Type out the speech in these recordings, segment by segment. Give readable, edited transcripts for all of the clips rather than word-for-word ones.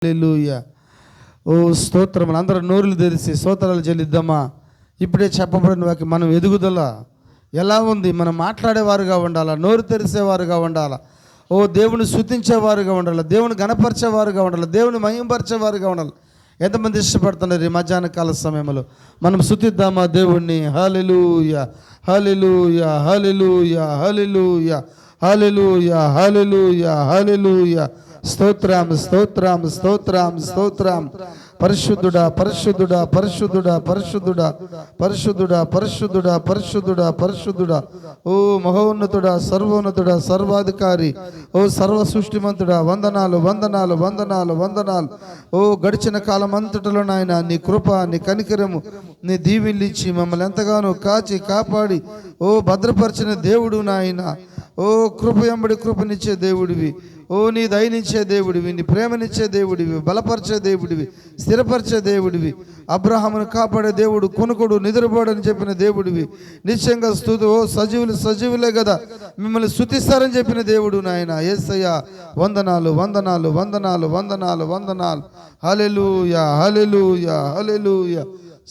హల్లెలూయా. ఓ స్తోత్రములు. అందరూ నోరులు తెరిచి స్తోత్రాలు చెల్లిద్దామా. ఇప్పుడే చెప్పబడిన వాకి మనం ఎదుగుదల ఎలా ఉంది, మనం మాట్లాడేవారుగా ఉండాలా, నోరు తెరిచేవారుగా ఉండాలా, ఓ దేవుని స్తుతించేవారుగా ఉండాలి, దేవుని గణపరిచేవారుగా ఉండాలి, దేవుని మహింపరిచేవారుగా ఉండాలి. ఎంతమంది ఇష్టపడుతున్నారు ఈ మధ్యాహ్న కాల సమయంలో? మనం స్తుతిద్దామా దేవుణ్ణి. హల్లెలూయా hallelujah hallelujah hallelujah hallelujah hallelujah హల్లెలూయా. స్తోత్రం స్తోత్రం స్తోత్రం స్తోత్రం. పరిశుద్ధుడా పరిశుద్ధుడా పరిశుద్ధుడా పరిశుద్ధుడా పరిశుద్ధుడా పరిశుద్ధుడా పరిశుద్ధుడా పరిశుద్ధుడా. ఓ మహోన్నతుడా, సర్వోన్నతుడా, సర్వాధికారి, ఓ సర్వ సృష్టిమంతుడా, వందనాలు వందనాలు వందనాలు వందనాలు. ఓ గడిచిన కాలం అంతటిలో నాయన నీ కృప, నీ కనికరము, నీ దీవెనలిచ్చి మమ్మల్ని ఎంతగానో కాచి కాపాడి ఓ భద్రపరిచిన దేవుడు నాయన. ఓ కృప వెంబడి కృపనిచ్చే దేవుడివి, ఓ నీ దయనిచ్చే దేవుడివి, నీ ప్రేమనిచ్చే దేవుడివి, బలపరిచే దేవుడివి, స్థిరపరిచే దేవుడివి, అబ్రహామును కాపాడే దేవుడు, కొనుకొడు నిద్రపోడని చెప్పిన దేవుడివి, నిశ్చయంగా స్తుతి. ఓ సజీవులే కదా మిమ్మల్ని స్తుతిస్తారని చెప్పిన దేవుడు నాయన. యేసయ్యా వందనాలు వందనాలు వందనాలు వందనాలు వందనాలు. హల్లెలూయా హల్లెలూయా హల్లెలూయా.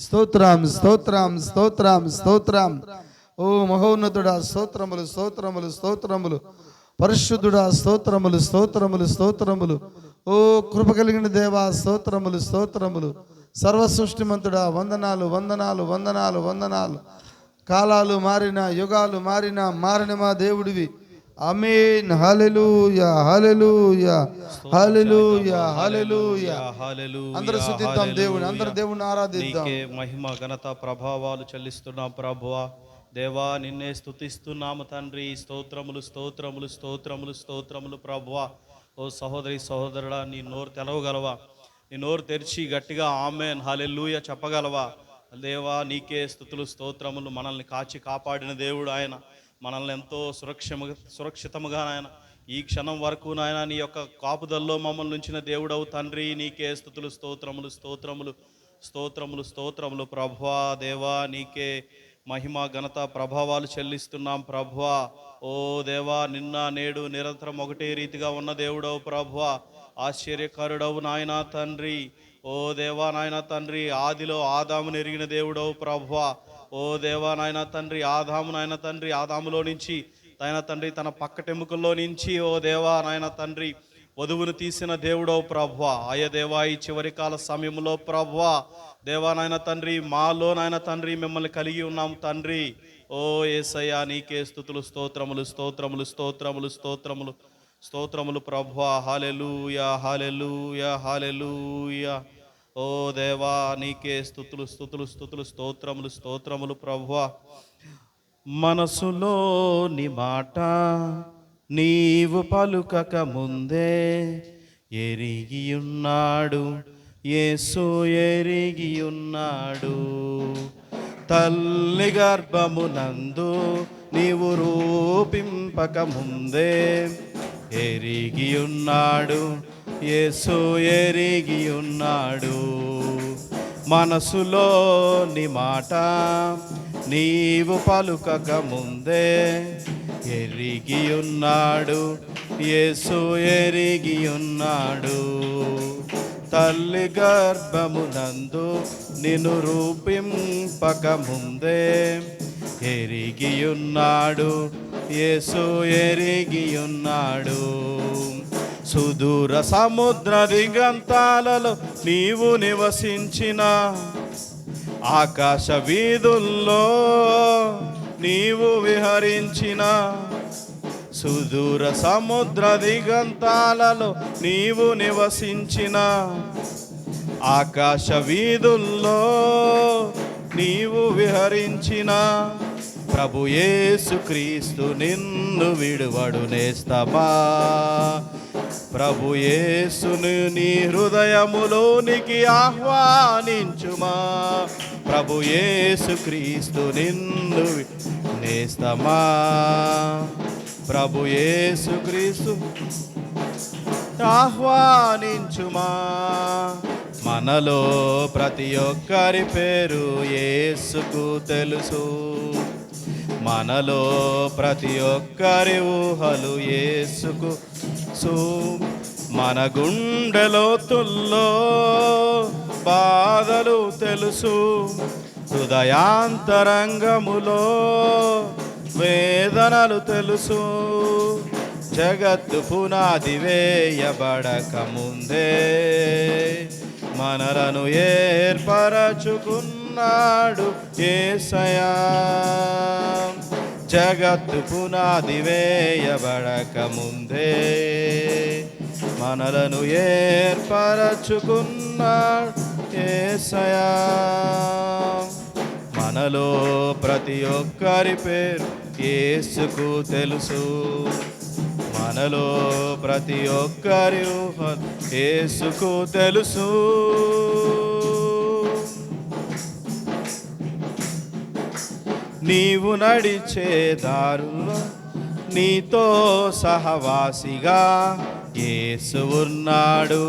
స్తోత్రం స్తోత్రం స్తోత్రం స్తోత్రం. ఓ మహోన్నతుడా స్తోత్రములు స్తోత్రములు స్తోత్రములు. పరిశుద్ధుడా స్తోత్రములు స్తోత్రములు స్తోత్రములు. ఓ కృప కలిగిన దేవా స్తోత్రములు స్తోత్రములు. సర్వ సృష్టిమంతుడా వందనాలు వందనాలు వందనాలు వందనాలు. కాలాలు మారిన, యుగాలు మారిన, మారిన మా దేవుడివి. ఆమేన్. హల్లెలూయా హల్లెలూయా హల్లెలూయా హల్లెలూయా. అందరూ స్తుతిద్దాం దేవుని, అందరూ దేవుని ఆరాధిద్దాం. మహిమ ఘనత ప్రభావాలు చెల్లిస్తున్నాం ప్రభువా. దేవా నిన్నే స్తుతిస్తున్నాము తండ్రి. స్తోత్రములు స్తోత్రములు స్తోత్రములు స్తోత్రములు ప్రభువా. ఓ సహోదరి సహోదరుడా, నీ నోరు తెలవగలవా? నీ నోరు తెరిచి గట్టిగా ఆమేన్ హల్లెలూయా చెప్పగలవా? దేవా నీకే స్తుతులు స్తోత్రములు. మనల్ని కాచి కాపాడిన దేవుడు ఆయన. మనల్ని ఎంతో సురక్షితముగా ఆయన ఈ క్షణం వరకు నాయన నీ యొక్క కాపుదల్లో మమ్మల్ని ఉంచిన దేవుడవు తండ్రి. నీకే స్తుతులు స్తోత్రములు స్తోత్రములు స్తోత్రములు స్తోత్రములు ప్రభువా. దేవా నీకే మహిమ ఘనత ప్రభావాలు చెల్లిస్తున్నాం ప్రభువా. ఓ దేవా నిన్న నేడు నిరంతరం ఒకటే రీతిగా ఉన్న దేవుడవు ప్రభువా. ఆశ్చర్యకరుడవు నాయన తండ్రి. ఓ దేవా నాయన తండ్రి, ఆదిలో ఆదామును ఎరిగిన దేవుడవు ప్రభువా. ఓ దేవా నాయన తండ్రి, ఆదాము నాయన తండ్రి, ఆదాములో నుంచి నాయన తండ్రి తన పక్కటెముకల్లో నుంచి ఓ దేవా నాయన తండ్రి వధువును తీసిన దేవుడవు ప్రభువా. అయ్య దేవా ఈ చివరి కాల సమయంలో ప్రభువా దేవా నాయన తండ్రి మాలో నాయన తండ్రి మిమ్మల్ని కలిగి ఉన్నాము తండ్రి. ఓ యేసయ్యా నీకే స్తుతులు స్తోత్రములు స్తోత్రములు స్తోత్రములు స్తోత్రములు స్తోత్రములు ప్రభువా. హల్లెలూయా హల్లెలూయా హల్లెలూయా. ఓ దేవా నీకే స్తుతులు స్తుతులు స్తుతులు స్తోత్రములు స్తోత్రములు ప్రభువా. మనసులోని మాట నీవు పలుకక ముందే ఎరిగియున్నాడు యేసు, ఎరిగియున్నాడు. తల్లి గర్భమునందు నీవు రూపింపక ముందే ఎరిగియున్నాడు యేసు, ఎరిగియున్నాడు. మనసులోని మాట నీవు పలుకక ముందే ఎరిగియున్నాడు యేసు, ఎరిగియున్నాడు. తల్లి గర్భమునందు నిన్ను రూపింపక ముందే ఎరిగియున్నాడు యేసు, ఎరిగియున్నాడు. సుదూర సముద్ర దిగంతాలలో నీవు నివసించిన, ఆకాశ వీధుల్లో నీవు విహరించిన, సుదూర సముద్ర దిగంతాలలో నీవు నివసించిన, ఆకాశ వీధుల్లో నీవు విహరించిన ప్రభు యేసుక్రీస్తు నిన్ను విడువడు నేస్తమా. ప్రభు యేసును నీ హృదయములోనికి ఆహ్వానించుమా. ప్రభు యేసుక్రీస్తు నిన్ను నేస్తమా. ప్రభు యేసుక్రీస్తు ఆహ్వానించుమా. మనలో ప్రతి ఒక్కరి పేరు యేసుకు తెలుసు. మనలో ప్రతి ఒక్కరి ఊహలు యేసుకు మన గుండెలోతుల్లో బాధలు తెలుసు, హృదయాంతరంగములో వేదనలు తెలుసు. జగత్తు పునాది వేయబడక ముందే మనలను ఏర్పరచుకున్నాడు యేసయ్యా. జగత్తు పునాది వేయబడక ముందే మనలను ఏర్పరచుకున్నాడు యేసయ్యా. మనలో ప్రతి ఒక్కరి పేరు యేసుకు తెలుసు, మనలో ప్రతి ఒక్కరి ఊహ యేసుకు తెలుసు. నీవు నడిచే దారుల్లో నీతో సహవాసిగా యేసు ఉన్నాడు,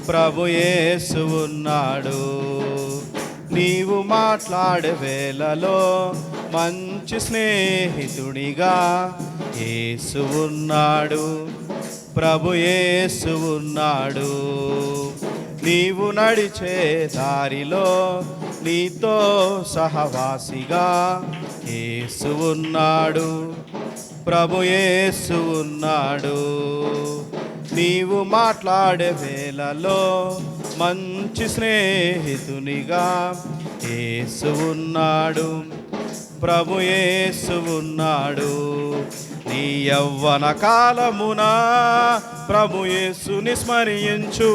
ప్రభు యేసు ఉన్నాడు. నీవు మాట్లాడే వేళలో మంచి స్నేహితుడిగా యేసు ఉన్నాడు, ప్రభు యేసు ఉన్నాడు. నీవు నడిచే దారిలో నీతో సహవాసిగా యేసు ఉన్నాడు, ప్రభు యేసు ఉన్నాడు. నీవు మాట్లాడే వేళలో మంచి స్నేహితునిగా యేసు ఉన్నాడు, ప్రభు యేసు ఉన్నాడు. నీ యవ్వన కాలమున ప్రభు యేసుని స్మరించు,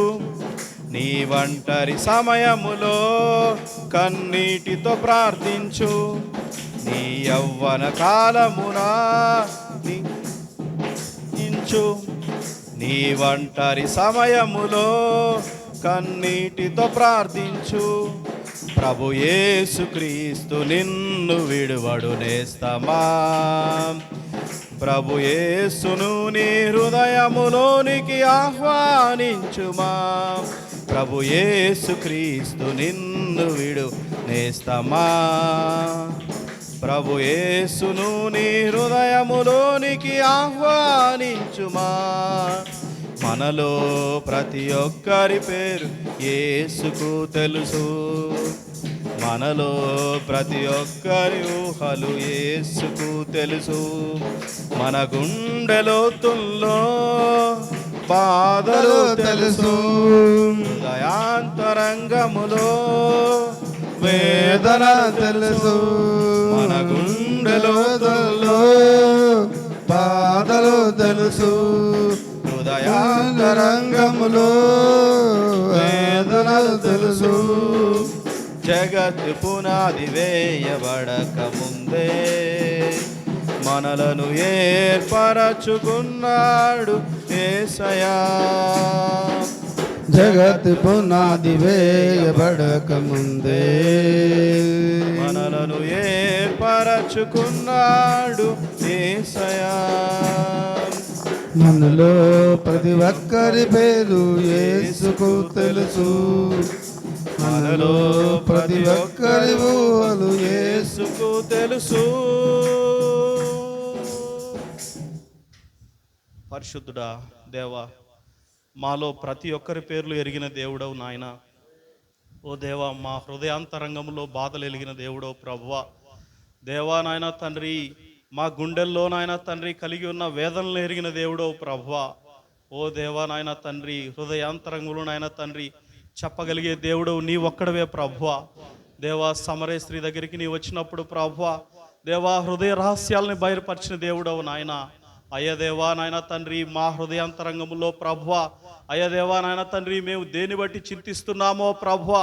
నీ ఒంటరి సమయములో కన్నీటితో ప్రార్థించు. నీ యవ్వన కాలమున నీ ఒంటరి సమయములో కన్నీటితో ప్రార్థించు. ప్రభు యేసుక్రీస్తు నిన్ను విడువడు నేస్తమా. ప్రభు యేసును నీ హృదయములోనికి ఆహ్వానించుమా. ప్రభు యేసుక్రీస్తు నిన్ను విడు నేస్తమా. ప్రభు యేసును నీ హృదయములోనికి ఆహ్వానించుమా. మనలో ప్రతి ఒక్కరి పేరు యేసుకు తెలుసు, మనలో ప్రతి ఒక్కరి ఊహలు యేసుకు తెలుసు. మన గుండెలోతుల్లో బాధలు తెలుసు, హృదయాంతరంగములో వేదన తెలుసు. మన గుండెలోతుల్లో బాధలు తెలుసు, హృదయాంతరంగములో వేదనలు తెలుసు. జగత్తు పునాది వేయబడక ముందే మనలను ఏర్పరచుకున్నాడు యేసయ్యా. జగత్ పునాది వేయబడక ముందే మనలను ఏర్పరచుకున్నాడు యేసయ్యా. మనలో ప్రతి ఒక్కరి పేరు యేసుకు తెలుసు, మనలో ప్రతి ఒక్కరి ఊహలు యేసుకు తెలుసు. పరిశుద్ధుడా దేవా, మాలో ప్రతి ఒక్కరి పేర్లు ఎరిగిన దేవుడవు నాయన. ఓ దేవా, మా హృదయాంతరంగంలో బాధలు ఎలిగిన దేవుడవు ప్రభువా. దేవా నాయన తండ్రి, మా గుండెల్లో నాయన తండ్రి కలిగి ఉన్న వేదనలు ఎరిగిన దేవుడవు ప్రభువా. ఓ దేవా నాయన తండ్రి, హృదయాంతరంగంలో నాయన తండ్రి చెప్పగలిగే దేవుడవు నీ ఒక్కడవే ప్రభువా. దేవా, సమరే స్త్రీ దగ్గరికి నీ వచ్చినప్పుడు ప్రభువా, దేవా హృదయ రహస్యాలని బయలుపరిచిన దేవుడవు నాయన. అయ్య దేవా నాయన తండ్రి, మా హృదయాంతరంగంలో ప్రభువా, అయ్య దేవా నాయన తండ్రి, మేము దేని బట్టి చింతిస్తున్నామో ప్రభువా,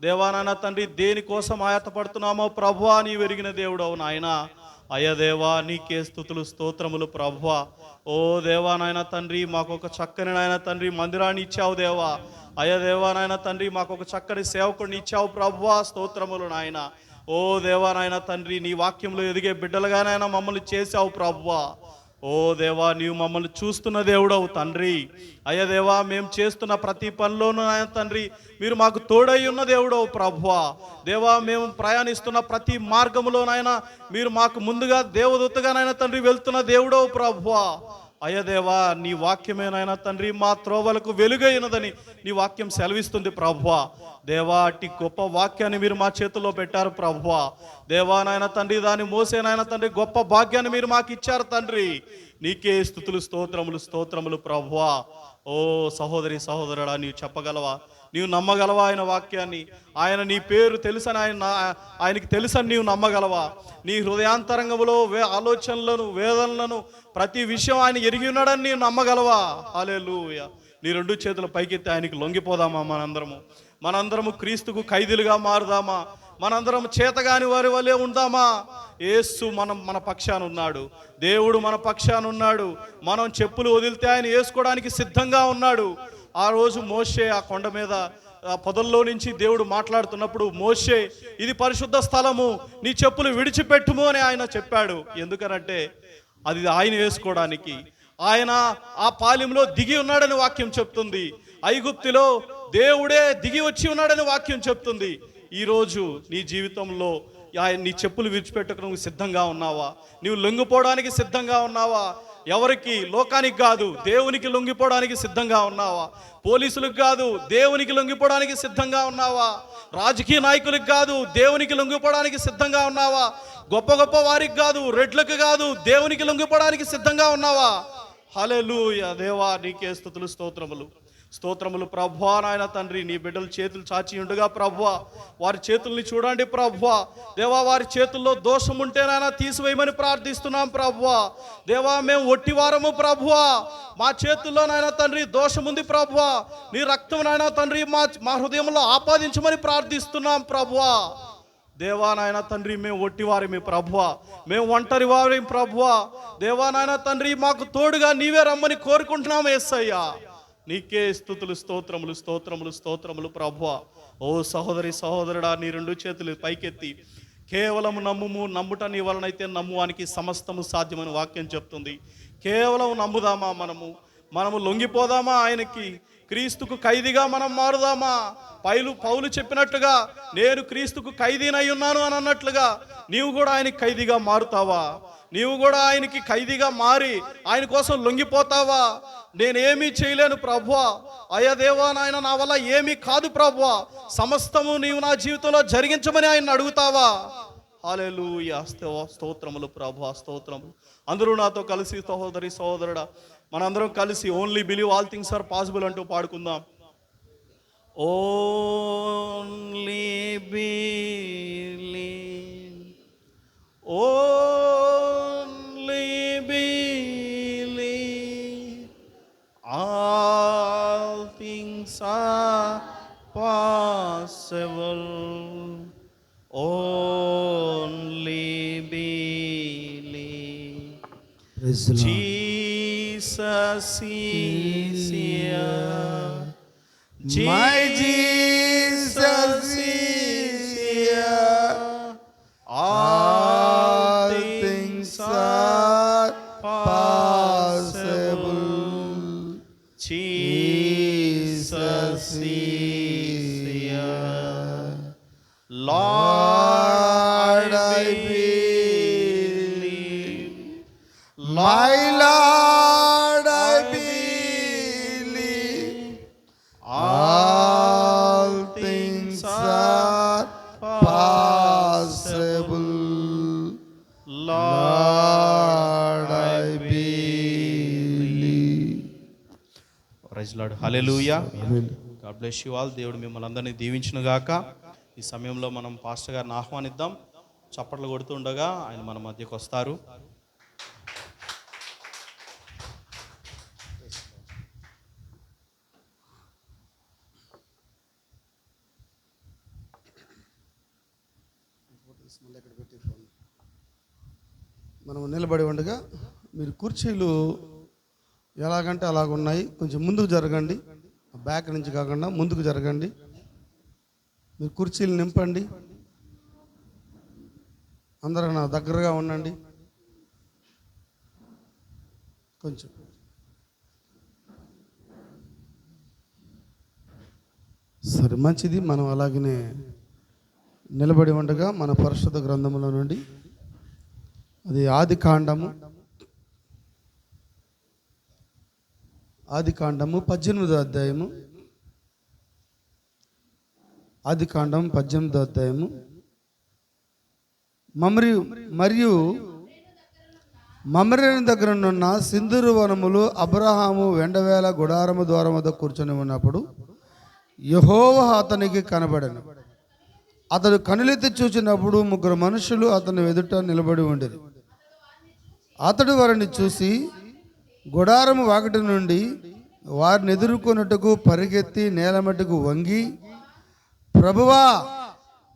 దేవా నాయన తండ్రి దేనికోసం ఆయతపడుతున్నామో ప్రభువా, నీ వెరిగిన దేవుడవు నాయన. అయ్య దేవా, నీకే స్తుతులు స్తోత్రములు ప్రభువా. ఓ దేవా నాయన తండ్రి, మాకు ఒక చక్కని నాయన తండ్రి మందిరాన్ని ఇచ్చావు దేవా. అయ్య దేవా నాయన తండ్రి, మాకు ఒక చక్కని సేవకుడిని ఇచ్చావు ప్రభువా, స్తోత్రములు నాయన. ఓ దేవా నాయన తండ్రి, నీ వాక్యంలో ఎదిగే బిడ్డలుగానైనా మమ్మల్ని చేశావు ప్రభువా. ఓ దేవా, నీవు మమ్మల్ని చూస్తున్న దేవుడవు తండ్రి. అయ్య దేవా, మేము చేస్తున్న ప్రతి పనిలోనూ నాయన తండ్రి మీరు మాకు తోడై ఉన్న దేవుడవు ప్రభువా. దేవా, మేము ప్రయాణిస్తున్న ప్రతి మార్గములోనైనా మీరు మాకు ముందుగా దేవదూతగానైనా తండ్రి వెళ్తున్న దేవుడవు ప్రభువా. అయ్యదేవా నీ వాక్యమేనైనా తండ్రి మా త్రోవలకు వెలుగైనదని నీ వాక్యం సెలవిస్తుంది ప్రభువా. దేవా అట్టి గొప్ప వాక్యాన్ని మీరు మా చేతుల్లో పెట్టారు ప్రభువా. దేవా నాయన తండ్రి దాన్ని మోసేనాయన తండ్రి గొప్ప భాగ్యాన్ని మీరు మాకు ఇచ్చారు తండ్రి. నీకే స్తుతులు స్తోత్రములు స్తోత్రములు ప్రభువా. ఓ సహోదరి సహోదరుడా, నీవు చెప్పగలవా, నీవు నమ్మగలవా ఆయన వాక్యాన్ని? ఆయన నీ పేరు తెలుసని ఆయనకి తెలుసని నీవు నమ్మగలవా? నీ హృదయాంతరంగంలో ఆలోచనలను వేదనలను ప్రతి విషయం ఆయన ఎరిగి ఉన్నాడని నీవు నమ్మగలవా? హల్లెలూయా. నీ రెండు చేతుల పైకెత్తి ఆయనకి లొంగిపోదామా? మనందరము క్రీస్తుకు ఖైదీలుగా మారుదామా? మనందరం చేతగాని వారి వలె ఉందామా? యేసు మన పక్షాన ఉన్నాడు, దేవుడు మన పక్షాన ఉన్నాడు. మనం చెప్పులు వదిలితే ఆయన వేసుకోవడానికి సిద్ధంగా ఉన్నాడు. ఆ రోజు మోషే ఆ కొండ మీద పొదల్లో నుంచి దేవుడు మాట్లాడుతున్నప్పుడు, మోషే ఇది పరిశుద్ధ స్థలము, నీ చెప్పులు విడిచిపెట్టుము అని ఆయన చెప్పాడు. ఎందుకనంటే అది ఆయన వేసుకోవడానికి. ఆయన ఆ పాలెంలో దిగి ఉన్నాడని వాక్యం చెప్తుంది. ఐగుప్తులో దేవుడే దిగి వచ్చి ఉన్నాడని వాక్యం చెప్తుంది. ఈరోజు నీ జీవితంలో నీ చెప్పులు విడిచిపెట్టడానికి సిద్ధంగా ఉన్నావా? నీవు లొంగిపోవడానికి సిద్ధంగా ఉన్నావా? ఎవరికి? లోకానికి కాదు, దేవునికి లొంగిపోవడానికి సిద్ధంగా ఉన్నావా? పోలీసులకు కాదు, దేవునికి లొంగిపోవడానికి సిద్ధంగా ఉన్నావా? రాజకీయ నాయకులకు కాదు, దేవునికి లొంగిపోవడానికి సిద్ధంగా ఉన్నావా? గొప్ప గొప్ప వారికి కాదు, రెడ్లకు కాదు, దేవునికి లొంగిపోవడానికి సిద్ధంగా ఉన్నావా? హల్లెలూయా. దేవా నీకే స్తుతులు స్తోత్రములు ప్రభువా. నాయన తండ్రి, నీ బిడ్డలు చేతులు చాచి ఉండగా ప్రభువా, వారి చేతుల్ని చూడండి ప్రభువా. దేవా వారి చేతుల్లో దోషం ఉంటేనైనా తీసివేయమని ప్రార్థిస్తున్నాం ప్రభువా. దేవా మేము ఒట్టివారము ప్రభువా, మా చేతుల్లో నాయన తండ్రి దోషం ఉంది ప్రభువా. నీ రక్తం నాయన తండ్రి మా హృదయంలో ఆపాదించమని ప్రార్థిస్తున్నాం ప్రభువా. దేవా నాయన తండ్రి మేము ఒట్టివారిమి ప్రభువా, మేము ఒంటరి వారి ప్రభువా. దేవా నాయన తండ్రి మాకు తోడుగా నీవే రమ్మని కోరుకుంటున్నాం యేసయ్యా. నీకే స్తుతులు స్తోత్రములు ప్రభువా. ఓ సహోదరి సహోదరుడా, నీ రెండు చేతులు పైకెత్తి కేవలం నమ్ముట నీ వలనైతే నమ్మువానికి సమస్తము సాధ్యమని వాక్యం చెప్తుంది. కేవలం నమ్ముదామా? మనము లొంగిపోదామా ఆయనకి? క్రీస్తుకు ఖైదీగా మనం మారుదామా? పౌలు చెప్పినట్టుగా నేను క్రీస్తుకు ఖైదీనై ఉన్నాను అని అన్నట్లుగా నీవు కూడా ఆయనకి ఖైదీగా మారుతావా? నీవు కూడా ఆయనకి ఖైదీగా మారి ఆయన కోసం లొంగిపోతావా? నేనేమీ చేయలేను ప్రభువా, అయ్యా దేవా నాయన నా వల్ల ఏమీ కాదు ప్రభువా, సమస్తము నీవు నా జీవితంలో జరిగించమని ఆయన అడుగుతావా? హల్లెలూయా. స్తోత్రములు ప్రభువా, స్తోత్రములు. అందరూ నాతో కలిసి సహోదరి సహోదరుడా మనందరం కలిసి only believe all things are possible అంటూ పాడుకుందాం. Only believe, only believe, all things are possible, only believe. Jesus is here. My Jesus is here. All things are possible. Jesus is here. Lord, I believe. My Lord, I believe. All things are possible. Lord, I believe. Praise Lord. Hallelujah. God bless you all. దేవుడు మిమ్మల్ని అందరినీ దీవించును గాక. ఈ సమయంలో మనం pastor గారిని ఆహ్వానిద్దాం. చప్పట్లు కొడుతుండగా ఆయన మన మధ్యకు వస్తారు. మనం నిలబడి ఉండగా మీరు కుర్చీలు ఎలాగంటే అలాగ ఉన్నాయి, కొంచెం ముందుకు జరగండి. బ్యాక్ నుంచి కాకుండా ముందుకు జరగండి. మీరు కుర్చీలు నింపండి. అందరూ నా దగ్గరగా ఉండండి. కొంచెం సరే, మంచిది. మనం అలాగనే నిలబడి ఉండగా మన పరిశుద్ధ గ్రంథములో నుండి, అది ఆది కాండము ఆదికాండము 18వ అధ్యాయము. ఆదికాండం 18వ అధ్యాయము. మరియు మమ్రేను దగ్గరనున్న సింధూరు వనములు అబ్రహాము వెండవేళ గుడారము ద్వారం వద్ద కూర్చొని ఉన్నప్పుడు యెహోవా అతనికి కనబడెను. అతడు కనులెత్తి చూచినప్పుడు 3 మనుషులు అతని ఎదుట నిలబడి ఉండేది. అతడు వారిని చూసి గుడారము వాకిటి నుండి వారిని ఎదుర్కొన్నట్టుకు పరిగెత్తి నేల మట్టుకు వంగి, ప్రభువా,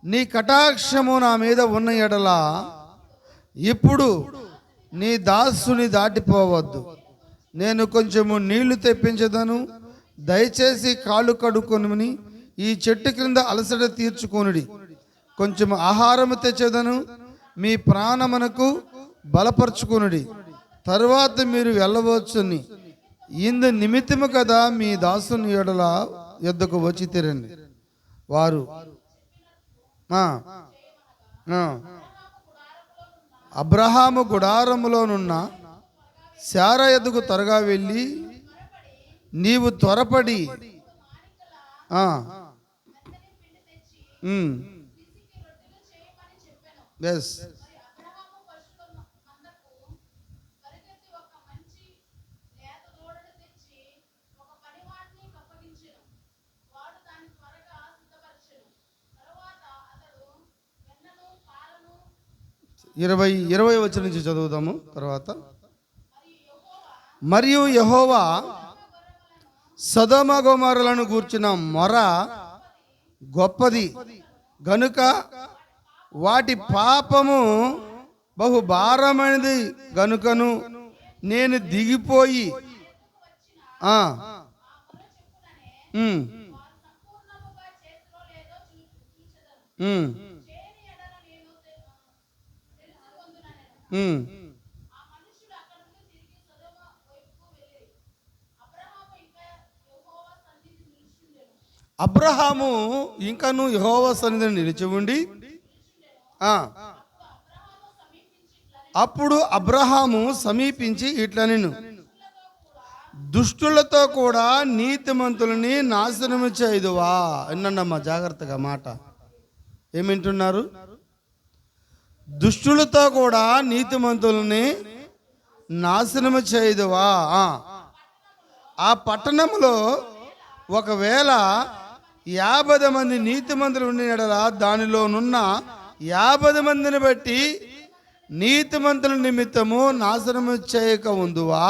నీ కటాక్షము నా మీద ఉన్న ఎడల ఇప్పుడు నీ దాసుని దాటిపోవద్దు. నేను కొంచెము నీళ్లు తెప్పించదను, దయచేసి కాళ్ళు కడుక్కొని ఈ చెట్టు క్రింద అలసట తీర్చుకొనుడి. కొంచెం ఆహారము తెచ్చేదను, మీ ప్రాణమునకు బలపరుచుకొనుడి. తరువాత మీరు వెళ్ళవచ్చుని. ఇందు నిమిత్తము కదా మీ దాసుని ఎడల యొద్దకు వచ్చి తీరండి. వారు అబ్రహాము గుడారములోనున్న శారా యొద్దకు త్వరగా వెళ్ళి, నీవు త్వరపడి ఎస్ ఇరవై వచనం నుంచి చదువుదాము. తర్వాత మరియు యెహోవా సొదొమ గొమొర్రాలను గూర్చిన మొర గొప్పది గనుక వాటి పాపము బహు భారమైనది గనుకను నేను దిగిపోయి అబ్రహాము ఇంకను యెహోవా సన్నిధిని నిలిచి ఉండి, అప్పుడు అబ్రహాము సమీపించి ఇట్లనెను, దుష్టులతో కూడా నీతిమంతులని నాశనము చేయదువా. వినండమ్మా జాగ్రత్తగా మాట. ఏమింటున్నారు? దుష్టులతో కూడా నీతిమంతులని నాశనము చేయదువా. ఆ పట్టణంలో ఒకవేళ 50 మంది నీతిమంతులు ఉండిన దానిలోనున్న 50 మందిని బట్టి నీతిమంతుల నిమిత్తము నాశనము చేయక ఉందువా.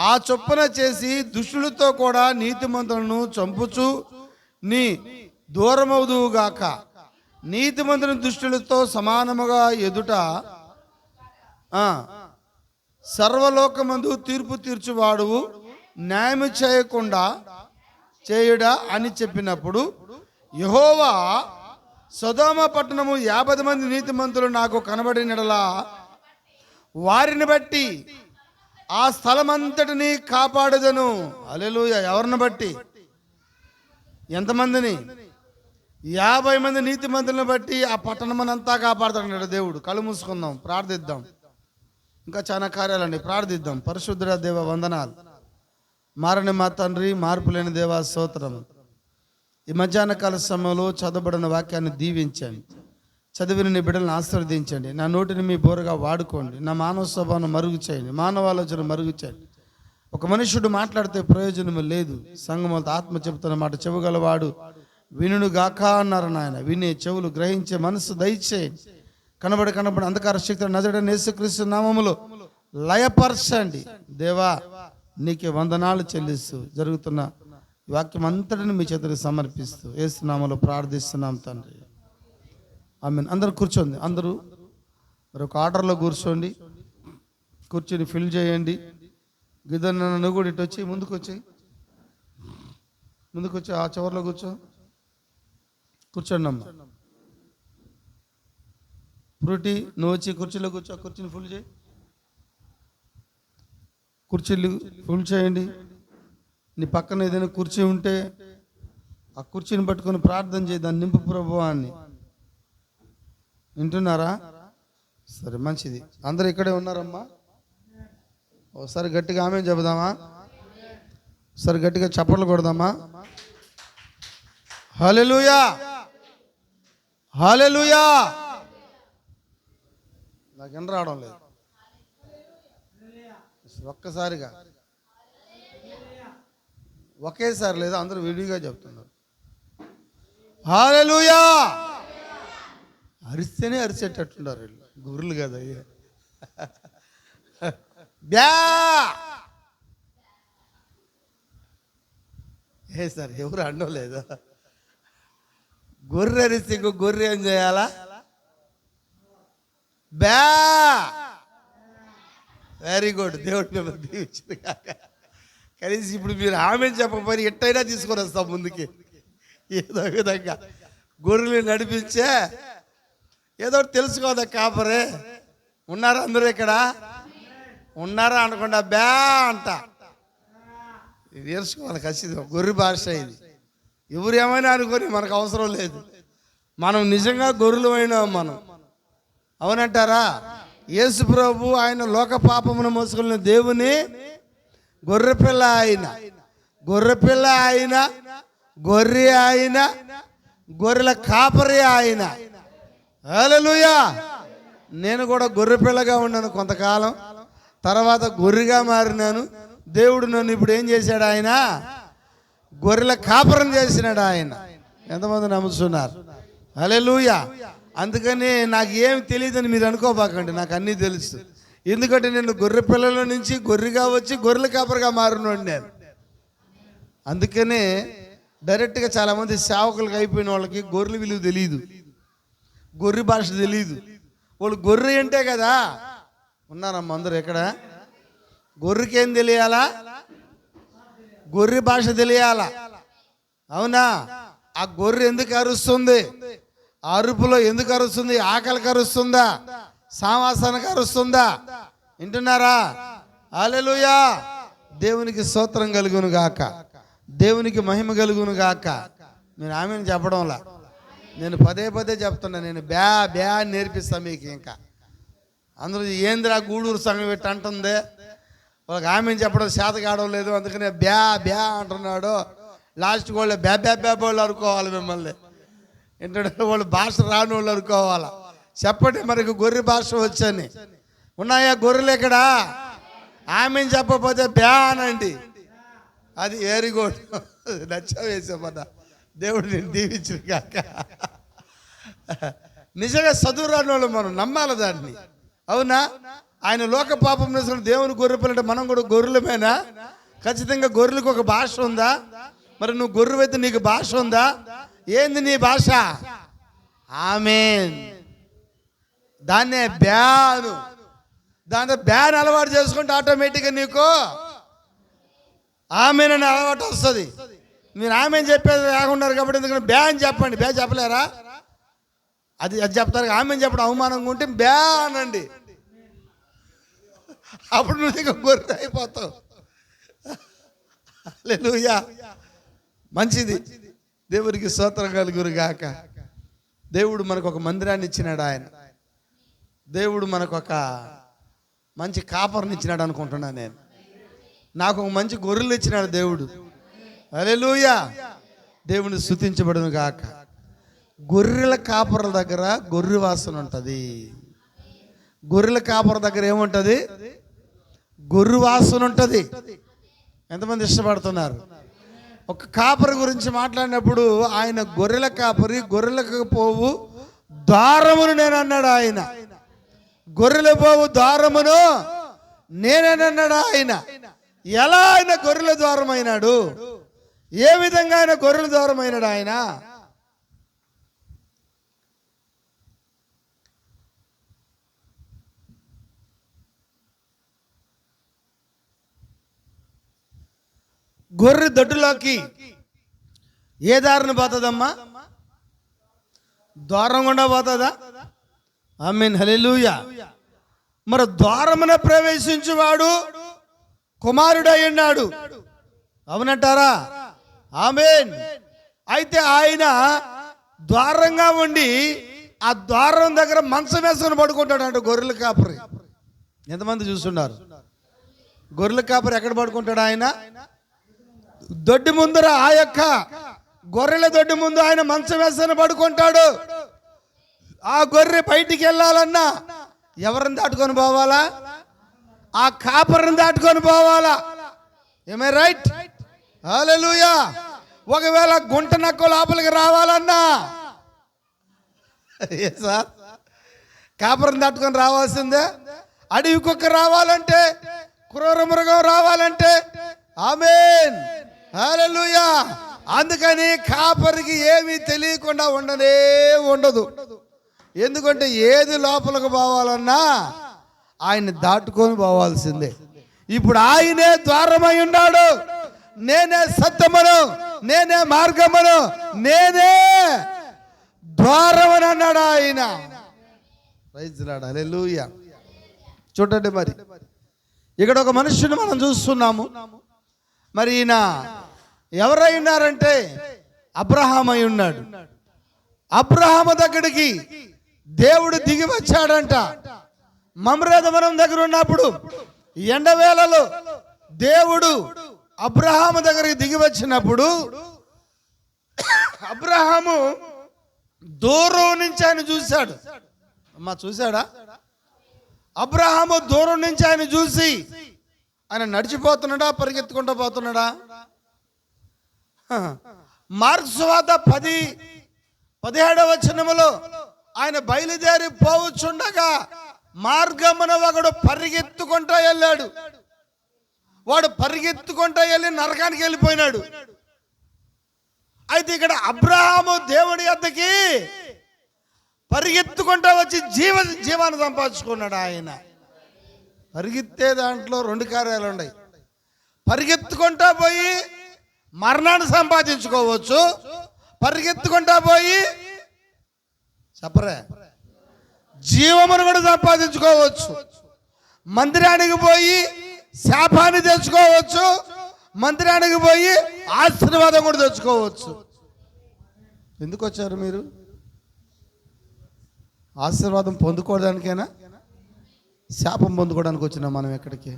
ఆ చొప్పున చేసి దుష్టులతో కూడా నీతిమంతులను చంపుచు నీ దూరమవుదువుగాక. నీతిమంతుని దుష్టులతో సమానముగా ఎదుట సర్వలోకమందు తీర్పు తీర్చువాడువు, న్యాయము చేయకుండా చేయుడా అని చెప్పినప్పుడు, యెహోవా సొదొమ పట్టణము 50 మంది నీతిమంతులు నాకు కనబడినడలా వారిని బట్టి ఆ స్థలమంతటిని కాపాడుదను. హల్లెలూయా. ఎవరిని బట్టి? ఎంతమందిని? 50 మంది నీతిమంతులను బట్టి ఆ పట్టణమనంతా కాపాడుతాడు దేవుడు. కళ్ళు మూసుకుందాం, ప్రార్థిద్దాం. ఇంకా చాలా కార్యాలండి, ప్రార్థిద్దాం. పరిశుద్ధుడ దేవ వందనాలు. మారని మా తండ్రి, మార్పు లేని దేవా స్తోత్రం. ఈ మధ్యాహ్న కాల సమయంలో చదవబడిన వాక్యాన్ని దీవించండి. చదివిన నీ బిడ్డలను ఆశీర్వదించండి. నా నోటిని మీ బోరగా వాడుకోండి. నా మానవ స్వభావం మరుగు చేయండి, మానవ ఆలోచన మరుగు చేయండి. ఒక మనుషుడు మాట్లాడితే ప్రయోజనం లేదు. సంఘములతో ఆత్మ చెబుతున్న మాట చెవుగలవాడు వినుడు గాక అన్నారు నాయన. వినే చెవులు, గ్రహించే మనసు దయచేయండి. కనబడి అంధకార శక్తులు నజరేయుడైన యేసుక్రీస్తు నామములో లయపరచండి. దేవా, నీకే వందనాలు చెల్లిస్తూ జరుగుతున్న వాక్యం అంతటిని మీ చేతులకు సమర్పిస్తూ యేసు నామములో ప్రార్థిస్తున్నాం తండ్రి. ఆమేన్. అందరూ కూర్చోండి. అందరూ మరొక ఆర్డర్లో కూర్చోండి. కూర్చొని ఫిల్ చేయండి. గిద్దన్న నువ్వు కూడా ఇటు వచ్చి ముందుకు వచ్చి ఆ చివరిలో కూర్చోండి అమ్మ. ఫ్రూటీ నువ్వు వచ్చి కుర్చీలో కూర్చో. కుర్చీని ఫుల్ చేయి. కుర్చీలు ఫుల్ చేయండి. నీ పక్కన ఏదైనా కుర్చీ ఉంటే ఆ కుర్చీని పట్టుకొని ప్రార్థన చేయి, దాన్ని నింపు ప్రభువా అని. వింటున్నారా? సరే, మంచిది. అందరు ఇక్కడే ఉన్నారమ్మా. ఒకసారి గట్టిగా ఆమె చెబుదామా? సరే గట్టిగా చప్పట్లు కొడదామా? హల్లెలూయా, హల్లెలూయా. నాకేం రావడం లేదు, ఒక్కసారిగా ఒకేసారి లేదు, అందరూ విడిగా చెప్తున్నారు. హల్లెలూయా. అరిస్తేనే అరిచేటట్టున్నారు వీళ్ళు, గుర్రులు కదా అయ్యే. బ్యా ఏ సార్ ఎవరు అండలేదు. గొర్రె అరిస్తే ఇంకో గొర్రె ఏం చేయాలా? బ్యా. వెరీ గుడ్, దేవుడు మిమ్మల్ని దీవించింది కాక. కనీసం ఇప్పుడు మీరు ఆమె చెప్పకపోయి ఎట్టయినా తీసుకొని వస్తాం ముందుకి. ఏదో విధంగా గొర్రెలు నడిపించే ఏదో తెలుసుకోదా కాపరే. ఉన్నారా అందరూ ఇక్కడ? ఉన్నారా అనకుండా బ్యా అంట. ఇది నేర్చుకోవాలి ఖచ్చితంగా. గొర్రె భాష ఇది. ఎవరు ఏమైనా అనుకొని మనకు అవసరం లేదు. మనం నిజంగా గొర్రెలు అయినాం మనం. అవునంటారా? యేసు ప్రభు ఆయన లోక పాపమును మోసుకున్న దేవుని గొర్రెపిల్ల ఆయన, గొర్రెపిల్ల ఆయన, గొర్రె ఆయన, గొర్రెల కాపరి ఆయన. హల్లెలూయా. నేను కూడా గొర్రెపిల్లగా ఉన్నాను కొంతకాలం, తర్వాత గొర్రెగా మారినాను. దేవుడు నన్ను ఇప్పుడు ఏం చేశాడు? ఆయన గొర్రెల కాపరం చేసినాడు ఆయన. ఎంతమంది నమ్ముతున్నారు? హల్లెలూయా. అందుకని నాకు ఏం తెలియదని మీరు అనుకోబాకండి, నాకు అన్నీ తెలుసు. ఎందుకంటే నేను గొర్రె పిల్లల నుంచి గొర్రెగా వచ్చి గొర్రెల కాపరిగా మారినోడు నేను. అందుకనే డైరెక్ట్గా చాలామంది సేవకులకు అయిపోయిన వాళ్ళకి గొర్రెల విలువ తెలియదు, గొర్రె భాష తెలియదు. వాళ్ళు గొర్రె అంటే కదా. ఉన్నారమ్మ అందరూ ఎక్కడ? గొర్రెకి ఏం తెలియాలా? గొర్రె భాష తెలియాలా? అవునా? ఆ గొర్రె ఎందుకు అరుస్తుంది? అరుపులో ఎందుకు అరుస్తుంది? ఆకలికి అరుస్తుందా? సావాసానికి అరుస్తుందా? వింటున్నారా? హల్లెలూయా. దేవునికి స్తోత్రం కలుగును గాక, దేవునికి మహిమ కలుగును గాక. నేను ఆమెను చెప్పడంలా, నేను పదే పదే చెప్తున్నా. నేను బ్యా బ్యా అని నేర్పిస్తాను మీకు. ఇంకా అందరూ ఏందిరా గూడూరు సంఘం పెట్టి అంటుంది, వాళ్ళకి ఆమెను చెప్పడం చేత కావడం లేదు, అందుకనే బ్యా బ్యా అంటున్నాడు. లాస్ట్కి వాళ్ళు బ్యా బ్యా బ్యా వాళ్ళు అనుకోవాలి మిమ్మల్ని. ఏంటంటే వాళ్ళు భాష రాని వాళ్ళు అనుకోవాలా. చెప్పండి మనకు గొర్రె భాష వచ్చని. ఉన్నాయా గొర్రెలు ఇక్కడ? ఆమెను చెప్పకపోతే బ్యా అనండి. అది ఏరిగోడు నచ్చ వేసామన్నా. దేవుడు నేను దీవించిన కాక. నిజంగా చదువు రాని వాళ్ళు మనం నమ్మాలి దాన్ని. అవునా? ఆయన లోక పాపం చేసిన దేవుని గొర్రె పిల్లంటే మనం కూడా గొర్రెలమేనా? ఖచ్చితంగా గొర్రెలకు ఒక భాష ఉందా? మరి నువ్వు గొర్రెవైతే నీకు భాష ఉందా? ఏంది నీ భాష? ఆమేన్. దాన్నే బ్యాను. దాంతో బ్యాన్ అలవాటు చేసుకుంటే ఆటోమేటిక్గా నీకు ఆమెన్ అని అలవాటు వస్తుంది. మీరు ఆమెన్ చెప్పేది రాకున్నారు కాబట్టి ఎందుకంటే బ్యాన్ చెప్పండి. బ్యా చెప్పలేరా? అది చెప్తారు. ఆమెన్ చెప్పడం అవమానంగా ఉంటే బ్యా అనండి. అప్పుడు నువ్వు ఇక గొర్రె అయిపోతావు. హల్లెలూయా. మంచిది. దేవునికి స్తోత్రం కలుగును గాక. దేవుడు మనకు ఒక మందిరాన్ని ఇచ్చినాడు. ఆయన దేవుడు మనకు ఒక మంచి కాపర్ని ఇచ్చినాడు అనుకుంటున్నాను నేను. నాకు ఒక మంచి గొర్రెలు ఇచ్చినాడు దేవుడు. హల్లెలూయా. దేవుని స్తుతించబడును గాక. గొర్రెల కాపర్ల దగ్గర గొర్రె వాసన ఉంటుంది. గొర్రెల కాపర దగ్గర ఏముంటుంది? గొర్రె వాసన ఉంటుంది. ఎంతమంది ఇష్టపడుతున్నారు? ఒక కాపరి గురించి మాట్లాడినప్పుడు ఆయన గొర్రెల కాపరి, గొర్రెలకు పోవు ద్వారమును నేను అన్నాడు ఆయన. గొర్రెల పోవు ద్వారమును నేనేనన్నాడు ఆయన. ఎలా ఆయన గొర్రెల ద్వారం అయినాడు? ఏ విధంగా ఆయన గొర్రెల ద్వారం అయినాడు? ఆయన గొర్రె దొడ్డులోకి ఏ దారిని పోతుందమ్మా? ద్వారం గుండా పోతుందా? ఆమేన్. హల్లెలూయా. మరి ద్వారమున ప్రవేశించువాడు కుమారుడై ఉన్నాడు. అవునంటారా? ఆమేన్. అయితే ఆయన ద్వారంగా ఉండి ఆ ద్వారం దగ్గర మంచం వేసుకొని పడుకుంటాడు అంట గొర్రెల కాపరి. ఎంతమంది చూస్తున్నారు? గొర్రెల కాపరి ఎక్కడ పడుకుంటాడు? ఆయన దొడ్డి ముందర ఆ యొక్క గొర్రెల దొడ్డి ముందు ఆయన మంచం వేసని పడుకుంటాడు. ఆ గొర్రె బయటికి వెళ్ళాలన్నా ఎవరిని దాటుకొని పోవాలా? ఆ కాపరిని దాటుకొని పోవాలా. ఏమే రైట్? హల్లెలూయా. ఒకవేళ గుంట నక్క లోపలికి రావాలన్నా సార్ కాపరిని దాటుకొని రావాల్సిందే. అడవి కుక్క రావాలంటే, క్రూర మృగం రావాలంటే, ఆమేన్ హల్లెలూయా. అందుకని కాపరికి ఏమీ తెలియకుండా ఉండనే ఉండదు. ఎందుకంటే ఏది లోపలికి పోవాలన్నా ఆయన్ని దాటుకొని పోవాల్సిందే. ఇప్పుడు ఆయనే ద్వారమై ఉన్నాడు. నేనే సత్యమును, నేనే మార్గమును, నేనే ద్వారమని అన్నాడు ఆయన. ప్రైజ్ లార్డ్, హల్లెలూయా. చూడండి, మరి ఇక్కడ ఒక మనుషుని మనం చూస్తున్నాము. మరి ఈయన ఎవరై ఉన్నారంటే అబ్రహాం అయి ఉన్నాడు. అబ్రహాము దగ్గరికి దేవుడు దిగి వచ్చాడంట. మమ్రేద వనం దగ్గర ఉన్నప్పుడు ఎండవేళలో దేవుడు అబ్రహాము దగ్గరికి దిగి వచ్చినప్పుడు అబ్రహాము దూరం నుంచి ఆయన చూశాడు. అమ్మా చూశాడా? అబ్రహాము దూరం నుంచి ఆయన చూసి ఆయన నడిచిపోతున్నాడా, పరిగెత్తుకుంటూ పోతున్నాడా? మార్క్స్ సువార్త 10-17 వచనములో ఆయన బయలుదేరి పోవచ్చుండగా మార్గమున ఒకడు పరిగెత్తుకుంటూ వెళ్ళాడు. వాడు పరిగెత్తుకుంటూ వెళ్ళి నరకానికి వెళ్ళిపోయినాడు. అయితే ఇక్కడ అబ్రహాము దేవుడి యొద్దకి పరిగెత్తుకుంటూ వచ్చి జీవాన్ని సంపాదించుకున్నాడు. ఆయన పరిగెత్తే దాంట్లో 2 కార్యాలు ఉన్నాయి. పరిగెత్తుకుంటా పోయి మరణాన్ని సంపాదించుకోవచ్చు, పరిగెత్తుకుంటా పోయి చెప్పరే జీవమును కూడా సంపాదించుకోవచ్చు. మందిరానికి పోయి శాపాన్ని తెచ్చుకోవచ్చు, మందిరానికి పోయి ఆశీర్వాదం కూడా తెచ్చుకోవచ్చు. ఎందుకు వచ్చారు మీరు? ఆశీర్వాదం పొందుకోవడానికేనా, శాపం పొందుకోవడానికి వచ్చినా మనం ఎక్కడికి?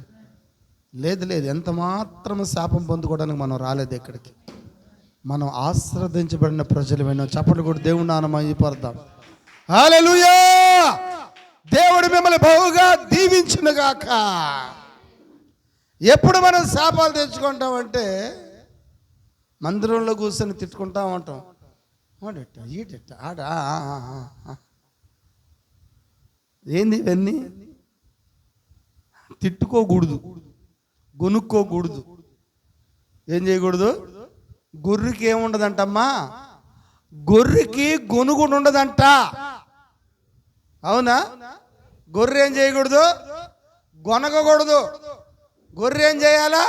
లేదు, ఎంత మాత్రం శాపం పొందుకోవడానికి మనం రాలేదు ఎక్కడికి. మనం ఆశీర్వదించబడిన ప్రజలు విన్నాం. చప్పట్లు కూడా దేవుని నామయ్యపడదాం. హల్లెలూయా. దేవుడు మిమ్మల్ని బహుగా దీవించునుగాక. ఎప్పుడు మనం శాపాలు తెచ్చుకుంటామంటే మందిరంలో కూర్చొని తిట్టుకుంటా ఉంటాం. ఆడా ఏంది ఇవన్నీ? తిట్టుకోకూడదు, గొనుక్కోకూడదు. ఏం చేయకూడదు? గొర్రెకి ఏముండదంటమ్మా? గొర్రెకి గొనుగుడు ఉండదంట. అవునా? గొర్రె ఏం చేయకూడదు? గొనగకూడదు. గొర్రె ఏం చేయాలా?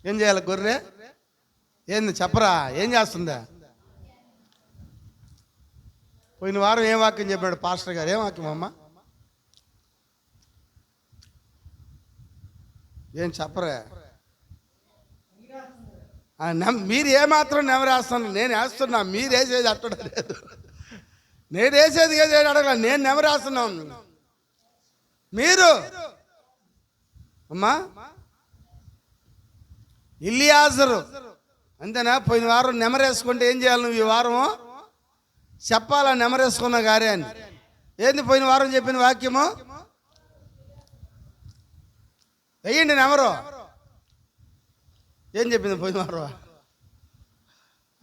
ఏం చేయాలి గొర్రె? ఏంది చెప్పరా? ఏం చేస్తుందా? పోయిన వారం ఏం వాక్యం చెప్పాడు పాస్టర్ గారు? ఏం వాక్యం అమ్మ? ఏం చెప్పరా? మీరు ఏమాత్రం నెమరేస్తాను, నేను వేస్తున్నా. మీరు వేసేది అట్టడం లేదు. నేను వేసేది ఏది అడగల, నేను నెమరేస్తున్నాను. మీరు అమ్మా ఇల్లియాజరు అంతేనా? పోయిన వారం నెమరేసుకుంటే ఏం చేయాలి నువ్వు? ఈ వారము చెప్పాలా నెమరేసుకున్న కార్యాన్ని. ఏంది పోయిన వారం చెప్పిన వాక్యము? వెయ్యండి నెమరు. ఏం చెప్పింది పోయిన వారం?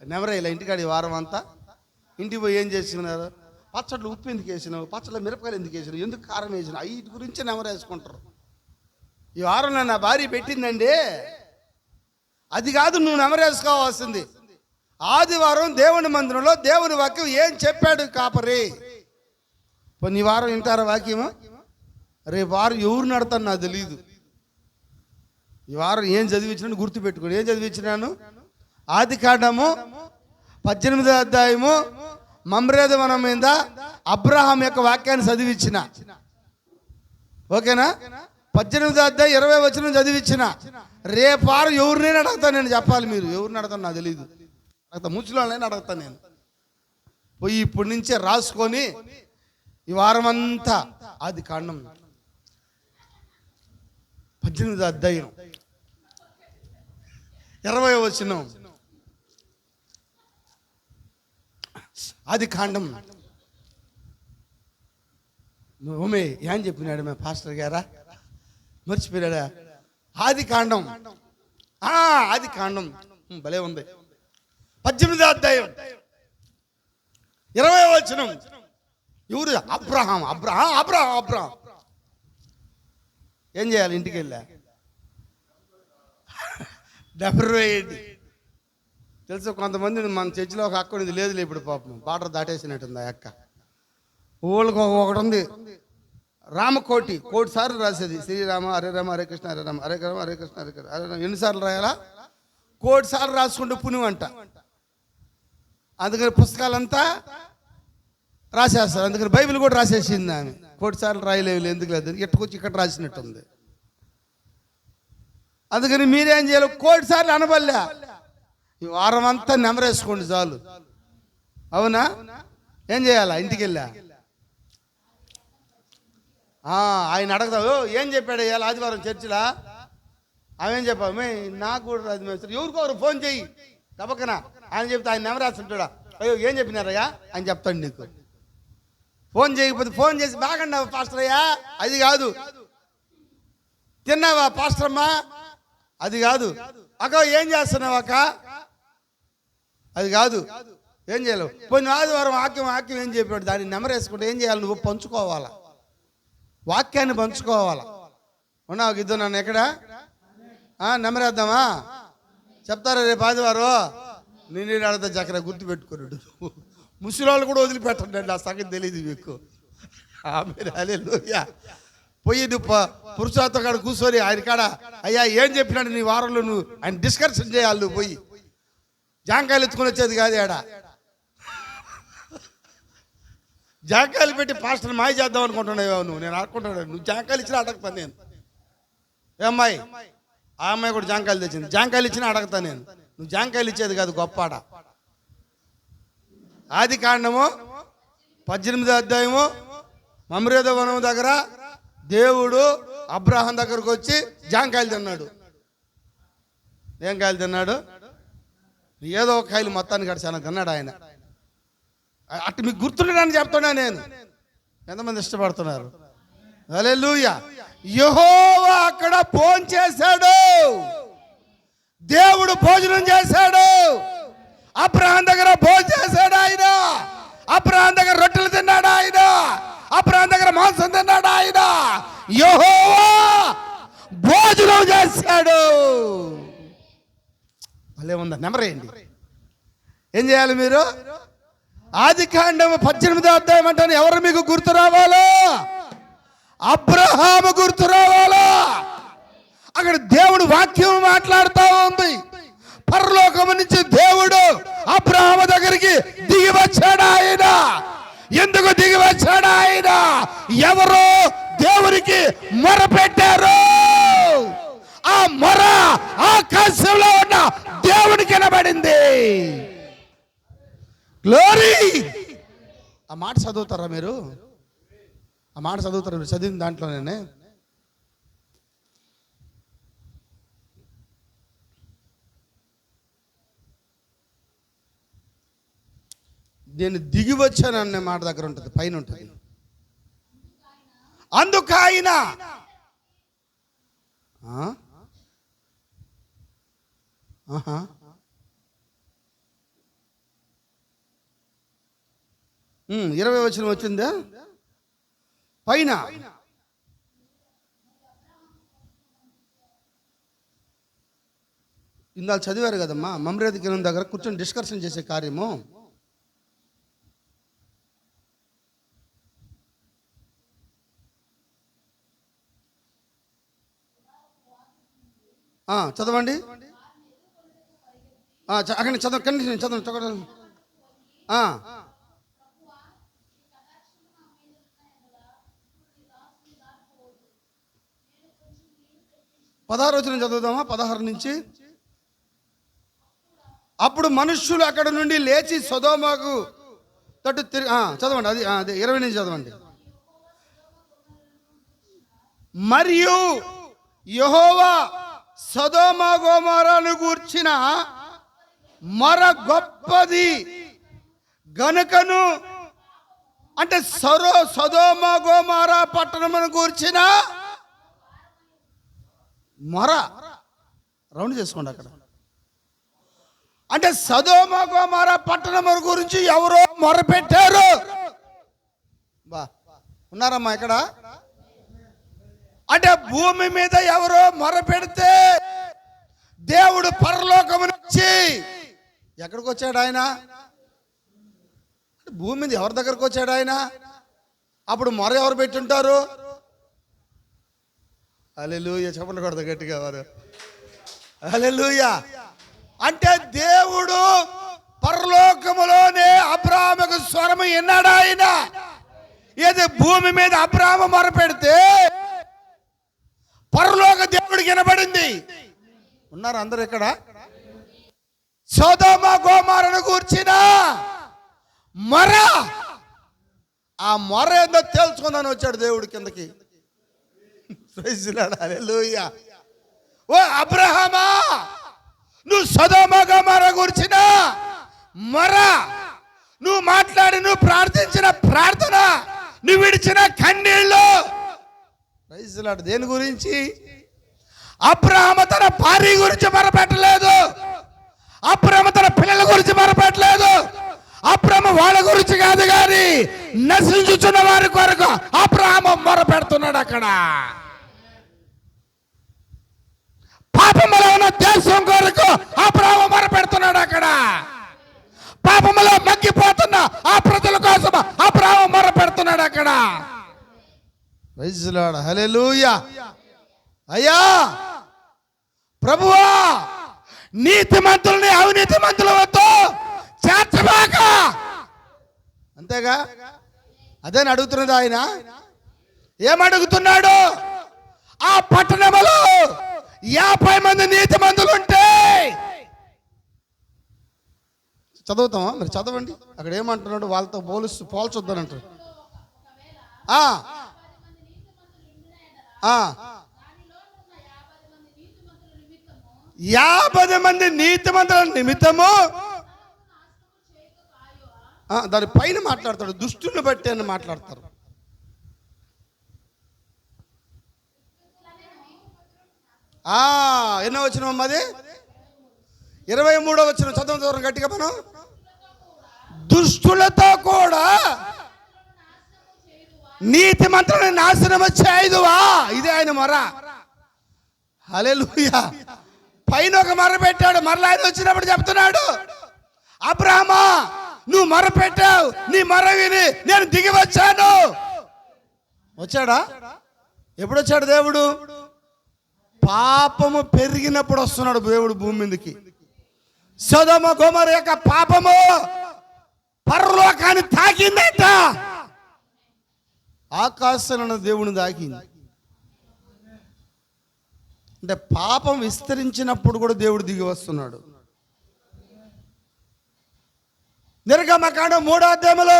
నెమరేలా ఇంటికాడ ఈ వారం అంతా. ఇంటికి పోయి ఏం చేసినారు? పచ్చళ్ళు ఉప్పు ఎందుకు వేసినావు, పచ్చళ్ళు మిరపకాయలు ఎందుకు వేసినావు, ఎందుకు కారం వేసినావు, వీటి గురించి నెమరేసుకుంటారు. ఈ వారంలో నా భార్య పెట్టిందండి, అది కాదు నువ్వు నెమరేసుకోవాల్సింది. ఆదివారం దేవుని మందిరంలో దేవుని వాక్యం ఏం చెప్పాడు కాపరి? కొన్ని వారం వింటారా వాక్యము? రేపు వారం ఎవరు నడతాను నాకు తెలియదు. ఈ వారం ఏం చదివించినాను గుర్తుపెట్టుకోండి. ఏం చదివించినాను? ఆదికాండము 18వ అధ్యాయము మమ్రేద వనం మీద అబ్రహాం యొక్క వాక్యాన్ని చదివించిన. ఓకేనా? 18వ అధ్యాయం 20వ వచనం చదివించిన. రేపు వారం ఎవరినైనా అడుగుతాను నేను, చెప్పాలి మీరు. ఎవరిని అడగతాను నాకు తెలియదు. అడగతా, ముసలిని అడుగుతాను నేను. పోయి ఇప్పటి నుంచే రాసుకొని ఈ వారం అంతా ఆదికాండం 18వ అధ్యాయం 20వ వచనం. ఆది కాండం. ఓమే ఏం చెప్పినాడు మా పాస్టర్ గారా, మర్చిపోయాడా? ఆది కాండం, ఆది కాండం భలే ఉంది. 18వ అధ్యాయం 20వ వచనం. ఎవరు? అబ్రహాం. ఏం చేయాలి? ఇంటికి వెళ్ళా డబ్బరు వేయండి. తెలుసు, కొంతమంది మన చర్చిలో ఒక అక్క ఉంది, లేదులే ఇప్పుడు పాపం బార్డర్ దాటేసినట్టుంది ఆ అక్క. ఊళ్ళకి ఒకటి ఉంది, రామకోటి, కోటి సార్లు రాసేది. శ్రీరామ హరే రామ హరే కృష్ణ హరే రామ హరే రామ హరే కృష్ణ హరే కృష్ణ హరే రామ. ఎన్నిసార్లు రాయాలా? కోటి సార్లు రాసుకుంటే పుణ్యం అంట. అందుకని పుస్తకాలంతా రాసేస్తారు. అందుకని బైబిల్ కూడా రాసేసింది ఆమె. కోటి సార్లు రాయలేవు, ఎందుకు లేదు, ఎట్టుకొచ్చి ఇక్కడ రాసినట్టుంది. అందుకని మీరేం చేయాలి? కోటి సార్లు అనబల్లా, ఈ వారం అంతా నెమరేసుకోండి చాలు. అవునా? ఏం చేయాలా? ఇంటికి వెళ్ళా ఆయన అడగదావు, ఏం చెప్పాడు ఇవాళ ఆదివారం చర్చిలా? ఆమెం చెప్పావు, నాకు కూడా రాదు. ఎవరికొకరు ఫోన్ చెయ్యి తప్పకన. ఆయన చెప్తే ఆయన నెమరేస్తుంటాడా? అయ్యో ఏం చెప్పినారయ్యా అని చెప్తాడు నీకు. ఫోన్ చేయకపోతే ఫోన్ చేసి, బాగున్నావా పాస్టర్ అయ్యా? అది కాదు. తిన్నావా పాస్టర్ అమ్మా? అది కాదు. అక్క ఏం చేస్తున్నావు అక్క? అది కాదు. ఏం చేయలేవు. పోయిన ఆదివారం వాక్యం ఏం చెప్పాడు? దాన్ని నెమరేసుకుంటే ఏం చేయాలి? నువ్వు పంచుకోవాలా, వాక్యాన్ని పంచుకోవాలా. ఉన్నావు ఇద్దరు నన్ను ఎక్కడ నెమరేద్దామా? చెప్తారా రేపు ఆదివారం? నేను అడిగితే చక్కర గుర్తుపెట్టుకున్నాడు. ముసలివాళ్ళు కూడా వదిలిపెట్టండి, నా సంగతి తెలియదు మీకు. పోయి నువ్వు పురుషాతో కాడ కూర్చొని ఆయన కాడ, అయ్యా ఏం చెప్పినాడు నీ వారంలో, నువ్వు ఆయన డిస్కషన్ చేయాలి. నువ్వు పోయి జాంకాయలు ఎత్తుకొని వచ్చేది కాదు. ఆడ జాంకాయలు పెట్టి పాస్టర్ మాయ చేద్దాం అనుకుంటున్నావు నువ్వు. నేను అనుకుంటున్నాను నువ్వు జాంకాయలు ఇచ్చినా అడగతాను నేను. ఏ అమ్మాయి? ఆ అమ్మాయి కూడా జాంకాయలు తెచ్చింది. జాంకాయలు ఇచ్చినా అడగతాను నేను. నువ్వు జాంకాయలు ఇచ్చేది కాదు, గొప్పాడ. ఆది కాండము 18వ అధ్యాయము మమ్రేద వనం దగ్గర దేవుడు అబ్రహాం దగ్గరకు వచ్చి జాంకాయలు తిన్నాడు. ఏం కాయలు తిన్నాడు? ఏదో ఒక కాయలు మొత్తానికి చాలా తిన్నాడు ఆయన. అటు మీకు గుర్తుండడానికి చెప్తున్నా నేను. ఎంతమంది ఇష్టపడుతున్నారు? హల్లెలూయా. యెహోవా అక్కడ భోజనం చేశాడు, దేవుడు భోజనం చేశాడు. అబ్రహాం దగ్గర భోజనం చేశాడు ఆయన. అబ్రహాం దగ్గర రొట్టెలు తిన్నాడు ఆయన. అబ్రహాం దగ్గర మాంసం తిన్నాడు ఆయన. యెహోవా భోజనం చేశాడు. భలే ఉందా? నెమరేయండి. ఏం చేయాలి మీరు? ఆది కాండం 18వ అధ్యాయం అంటే ఎవరు మీకు గుర్తు రావాలో? అబ్రహాము గుర్తు రావాలా? అక్కడ దేవుడు వాక్యం మాట్లాడుతూ ఉంది. పరలోకము నుంచి దేవుడు అబ్రహాము దగ్గరికి దిగి వచ్చాడు ఆయన. ఎందుకు దిగి వచ్చాడు ఆయన? ఎవరు దేవునికి మొర పెట్టారు? ఆ మొర ఆకాశంలో ఉన్న దేవునికి వినబడింది. గ్లోరీ. ఆ మాట చదువుతారా మీరు? ఆ మాట చదువుతారా మీరు? చదివిన దాంట్లోనే నేను దిగి వచ్చాననే మాట దగ్గర ఉంటుంది, పైన ఉంటుంది. అందుకు ఆయన ఆహా 20వ వచనం వచ్చిందా? పైన ఇందాక చదివారు కదమ్మా, మమ్రేది కిరణం దగ్గర కూర్చొని డిస్కషన్ చేసే కార్యము. చదవండి. అక్కడ చదవ, కండిషన్ చదవండి. పదహారు వచనం చదువుదామా? 16 నుంచి. అప్పుడు మనుష్యులు అక్కడ నుండి లేచి సొదొమకు తట్టు చదవండి. అది 20 నుంచి చదవండి. మరియు యెహోవా సొదొమ గొమొర్రాను గూర్చిన మొర గొప్పది గనుకను, అంటే సొదొమ గొమొర్రా పట్టణమును గూర్చిన మొర. రౌండ్ చేసుకోండి అక్కడ. అంటే సొదొమ గొమొర్రా పట్టణము గురించి ఎవరో మొర పెట్టారు. బా ఉన్నారమ్మా ఇక్కడ? అంటే భూమి మీద ఎవరో మొర పెడితే దేవుడు పరలోకము నుంచి ఎక్కడికి వచ్చాడు ఆయన? భూమి మీద ఎవరి దగ్గరకు వచ్చాడు ఆయన? అప్పుడు మొర ఎవరు పెట్టుంటారు? హల్లెలూయా చెప్పండి కొడతా గట్టిగా వారు. హల్లెలూయా. అంటే దేవుడు పరలోకములోనే అబ్రాహాముకు స్వరము విన్నాడు ఆయన. ఏది భూమి మీద అబ్రాహాము మొర పెడితే పరలోక దేవుడికి వినబడింది. ఉన్నారు అందరు ఇక్కడ? సొదొమ గొమొర్రాను గూర్చిన మొర, ఆ మొర ఏందో తెలుసుకుందని వచ్చాడు దేవుడి కిందకి. ప్రైజ్ లార్డ్, హల్లెలూయా. ఓ అబ్రహామా, నువ్వు సొదొమ గొమొర్రా గురించిన మొర, నువ్వు మాట్లాడి నువ్వు ప్రార్థించిన ప్రార్థన, నువ్వు విడిచిన కన్నీళ్ళు, ప్రైజ్ లార్డ్, దేని గురించి? అబ్రహాము తన భార్య గురించి మొరపెట్టలేదు, అబ్రహాము తన పిల్లల గురించి మొరపెట్టలేదు, అబ్రహాము వాళ్ళ గురించి కాదు కానీ నశించుచున్న వారి కొరకు అబ్రహాము మొరపెడుతున్నాడు. అక్కడ పాపములో ఉన్న దేశం కొరకు అబ్రహాము మొరపెడుతున్నాడు. అక్కడ పాపములో మగ్గిపోతున్న ఆ ప్రజల కోసం అబ్రహాము మొరపెడుతున్నాడు. అక్కడ ప్రైజ్ లార్డ్, హల్లెలూయా. అయ్యా ప్రభువా, నీతిమంతుల్ని అవినీతిమంతుల వద్ద చేర్చబాక. అంతేగా? అదేని అడుగుతున్నది ఆయన. ఏమడుగుతున్నాడు? ఆ పట్టణంలో 50 మంది నీతిమంతులు ఉంటే, చదువుతామా? మీరు చదవండి. అక్కడ ఏమంటున్నాడు? వాళ్ళతో పోల్చొద్దనంటారు. 50 మంది నీతిమంతుల నిమిత్తము, దాని పైన మాట్లాడతాడు, దుష్టుని బట్టి అని మాట్లాడతారు. ఎన్నో వచ్చిన అది 23వ వచ్చిన చదువు గట్టిగా. మనం దుష్టులతో కూడా నీతి మంత్రులను నాశనం చేయదువా. ఇదే ఆయన మొర. హల్లెలూయా. పైన ఒక మొర పెట్టాడు, మరలా ఆయన వచ్చినప్పుడు చెప్తున్నాడు, అబ్రహామా నువ్వు మొర పెట్టావు, నీ మొర విని నేను దిగి వచ్చాను. వచ్చాడా? ఎప్పుడు వచ్చాడు దేవుడు? పాపము పెరిగినప్పుడు వస్తున్నాడు దేవుడు భూమి మీదకి. సొదొమ గొమొర్రా యొక్క పాపము పరలోకాన్ని తాకిందంట. ఆకాశంలో దేవుని తాకింది. అంటే పాపం విస్తరించినప్పుడు కూడా దేవుడు దిగి వస్తున్నాడు. నిర్గమకాండం 3వ అధ్యాయంలో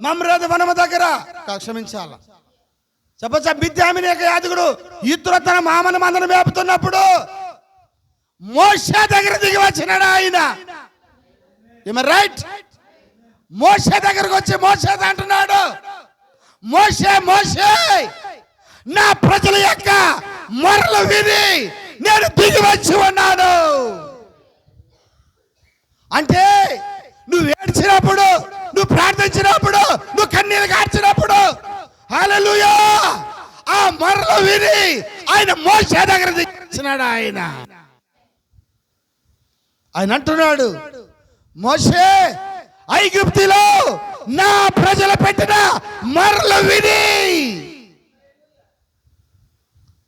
మమ్రేద వనము దగ్గర క్షమించాల చెప్పచ్చా, మిద్యామిని యొక్క యాజకుడు ఇతరు తన మామను మందను మేపుతున్నప్పుడు మోషే దగ్గర దిగి వచ్చినాడు ఆయన. రైట్? మోషే దగ్గరకు వచ్చి మోషే అంటున్నాడు, మోషే మోషే, నా ప్రజల యొక్క మొరలు విని నేను దిగి వచ్చి ఉన్నాను. అంటే నువ్వు ఏడ్చినప్పుడు, నువ్వు ప్రార్థించినప్పుడు, నువ్వు కన్నీరు కార్చినప్పుడు, హల్లెలూయా, ఆ మొరలు విని ఆయన మోషే దగ్గర దిగి వచ్చినాడు. ఆయన అంటున్నాడు, మోషే ఐగుప్తులో నా ప్రజలు పెట్టిన మొరలు విని.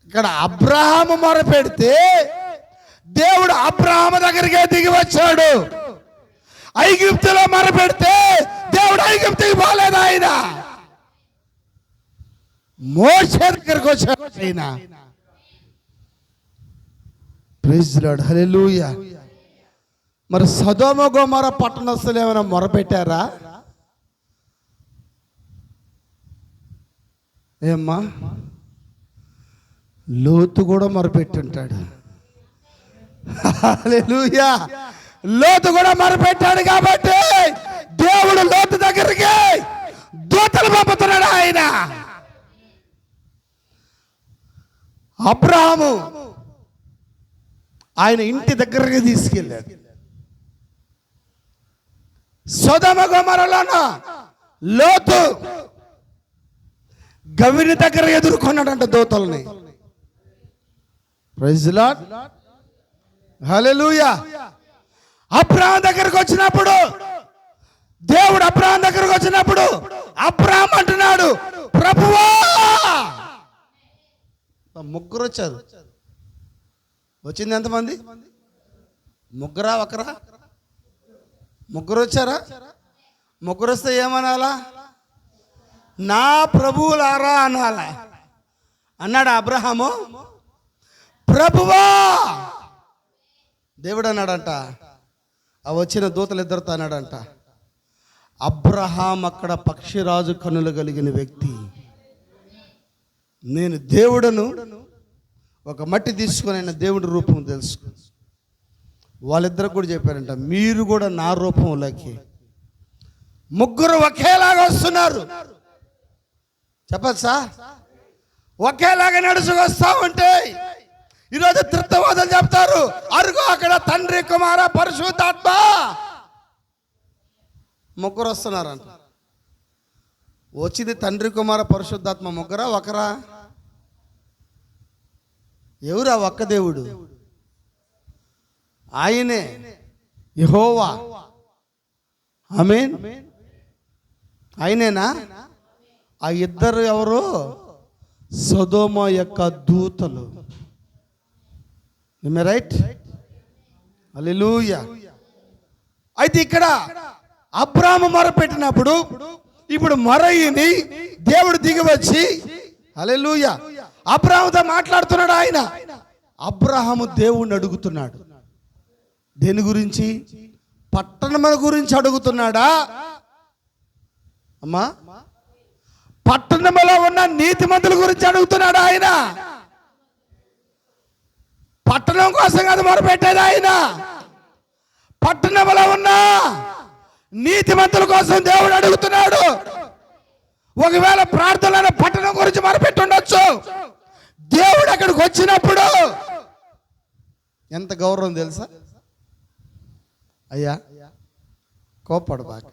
ఇక్కడ అబ్రహాము మొర పెడితే దేవుడు అబ్రహాము దగ్గరికే దిగి వచ్చాడు. ఐగుప్తులో మొర పెడితే దేవుడు ఐగుప్తుకి పోలేదు, ఆయన మోషే దగ్గరికి వచ్చాడు. ఆయన ప్రైజ్ లార్డ్, హల్లెలూయా. మరి సొదొమ గొమొర్రా పట్టణస్థులు ఏమైనా మొరపెట్టారా? ఏమ్మా లోతు కూడా మొరపెట్టుంటాడు. హల్లెలూయా. లోతు కూడా మొరపెట్టాడు కాబట్టి దేవుడు లోతు దగ్గరికి దూతలు పంపుతున్నాడు. ఆయన అబ్రహాము ఆయన ఇంటి దగ్గరికి తీసుకెళ్ళాడు. సొదొమ గొమొర్రాలోన లోతు గవిని దగ్గర ఎదుర్కొన్నాడంట దూతల్ని. Praise the Lord. Hallelujah. Abraham దగ్గరకు వచ్చినప్పుడు దేవుడు అబ్రహాం దగ్గరకు వచ్చినప్పుడు అబ్రహాం అంటున్నాడు, ప్రభువా. ముగ్గురు వచ్చారు. వచ్చింది ఎంతమంది? ముగ్గురా ఒకరా? ముగ్గురు వచ్చారా? ముగ్గురు వస్తే ఏమనాలా? నా ప్రభువులారా అనాలా. అన్నాడు అబ్రహాము, ప్రభువా. దేవుడు అన్నాడంట, ఆ వచ్చిన దూతలు ఇద్దరితో అన్నాడంట, అబ్రహాం అక్కడ పక్షిరాజు కన్నులు కలిగిన వ్యక్తి, నేను దేవుడను. ఒక మట్టి తీసుకొని ఆయన దేవుడి రూపం తెలుసుకో. వాళ్ళిద్దరు కూడా చెప్పారంట, మీరు కూడా నా రూపంలోకి. ముగ్గురు ఒకేలాగా వస్తున్నారు. చెప్పచ్చా? ఒకేలాగా నడుచుకొస్తా ఉంటే ఈరోజు త్రిత్వవాదులు చెప్తారు, అరుగు అక్కడ తండ్రి కుమార పరిశుద్ధాత్మ. ముగ్గురు వస్తున్నారంట. వచ్చింది తండ్రి కుమార పరిశుద్ధాత్మ ముగ్గురా ఒకరా? ఎవరు ఆ ఒక్క దేవుడు? ఆయనే యెహోవా. ఆమేన్. ఆయనేనా? ఆ ఇద్దరు ఎవరు? సొదొమ యొక్క దూతలు. రైట్? హల్లెలూయా. అయితే ఇక్కడ అబ్రాహాము మొరపెట్టినప్పుడు ఇప్పుడు మొరయిని దేవుడు దిగి వచ్చి హల్లెలూయా అబ్రాహాముతో మాట్లాడుతున్నాడు. ఆయన అబ్రాహాము దేవుణ్ణి అడుగుతున్నాడు. దేని గురించి? పట్టణముల గురించి అడుగుతున్నాడా? అమ్మా, పట్టణములో ఉన్న నీతిమంతుల గురించి అడుగుతున్నాడు. ఆయన పట్టణం కోసం కాదు మొరపెట్టేది. ఆయన పట్టణంలో ఉన్న నీతిమంతుల కోసం దేవుడు అడుగుతున్నాడు. ఒకవేళ ప్రార్థనలో పట్టణం గురించి మొరపెట్టి ఉండొచ్చు. దేవుడు అక్కడికి వచ్చినప్పుడు ఎంత గౌరవం తెలుసా? అయ్యా కోపడబాక.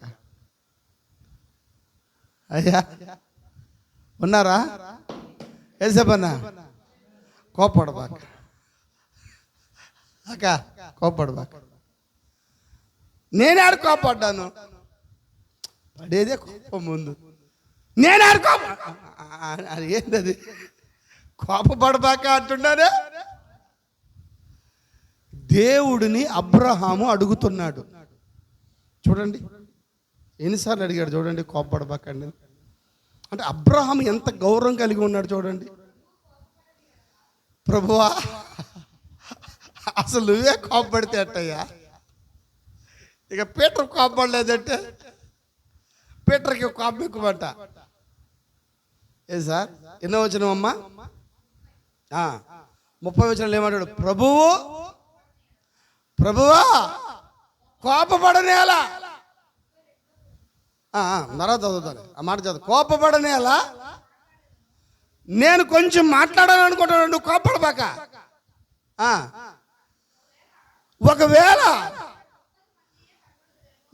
అయ్యా ఉన్నారా? ఏసేపన్నా కోపడబాక. అక్క కోపడబాక. నేనాడు కోపడ్డాను. పడేదే కోపం ముందు. నేనాడు కోప ఏంటది? కోపపడబాక అంటున్నానే. దేవుడిని అబ్రహాము అడుగుతున్నాడు. చూడండి ఎన్నిసార్లు అడిగాడు చూడండి, కోపపడబాకండి అంటే. అబ్రహాము ఎంత గౌరవం కలిగి ఉన్నాడు చూడండి. ప్రభువా, అసలు నువ్వే కోపపడితే అట్టయ్యా. ఇక పీటర్ కోపడలేదంటే పీటర్కి కోపం ఎక్కువంట. ఏ సార్ ఎన్నో వచ్చినామమ్మా? 30 వచనాలు ఏమంటాడు? ప్రభువా కోపపడనేలా. తర్వాత చదువుతాను ఆ మాట, చదువు. కోపపడనేలా నేను కొంచెం మాట్లాడాలనుకుంటాను, నువ్వు కోపడబాక. ఒకవేళ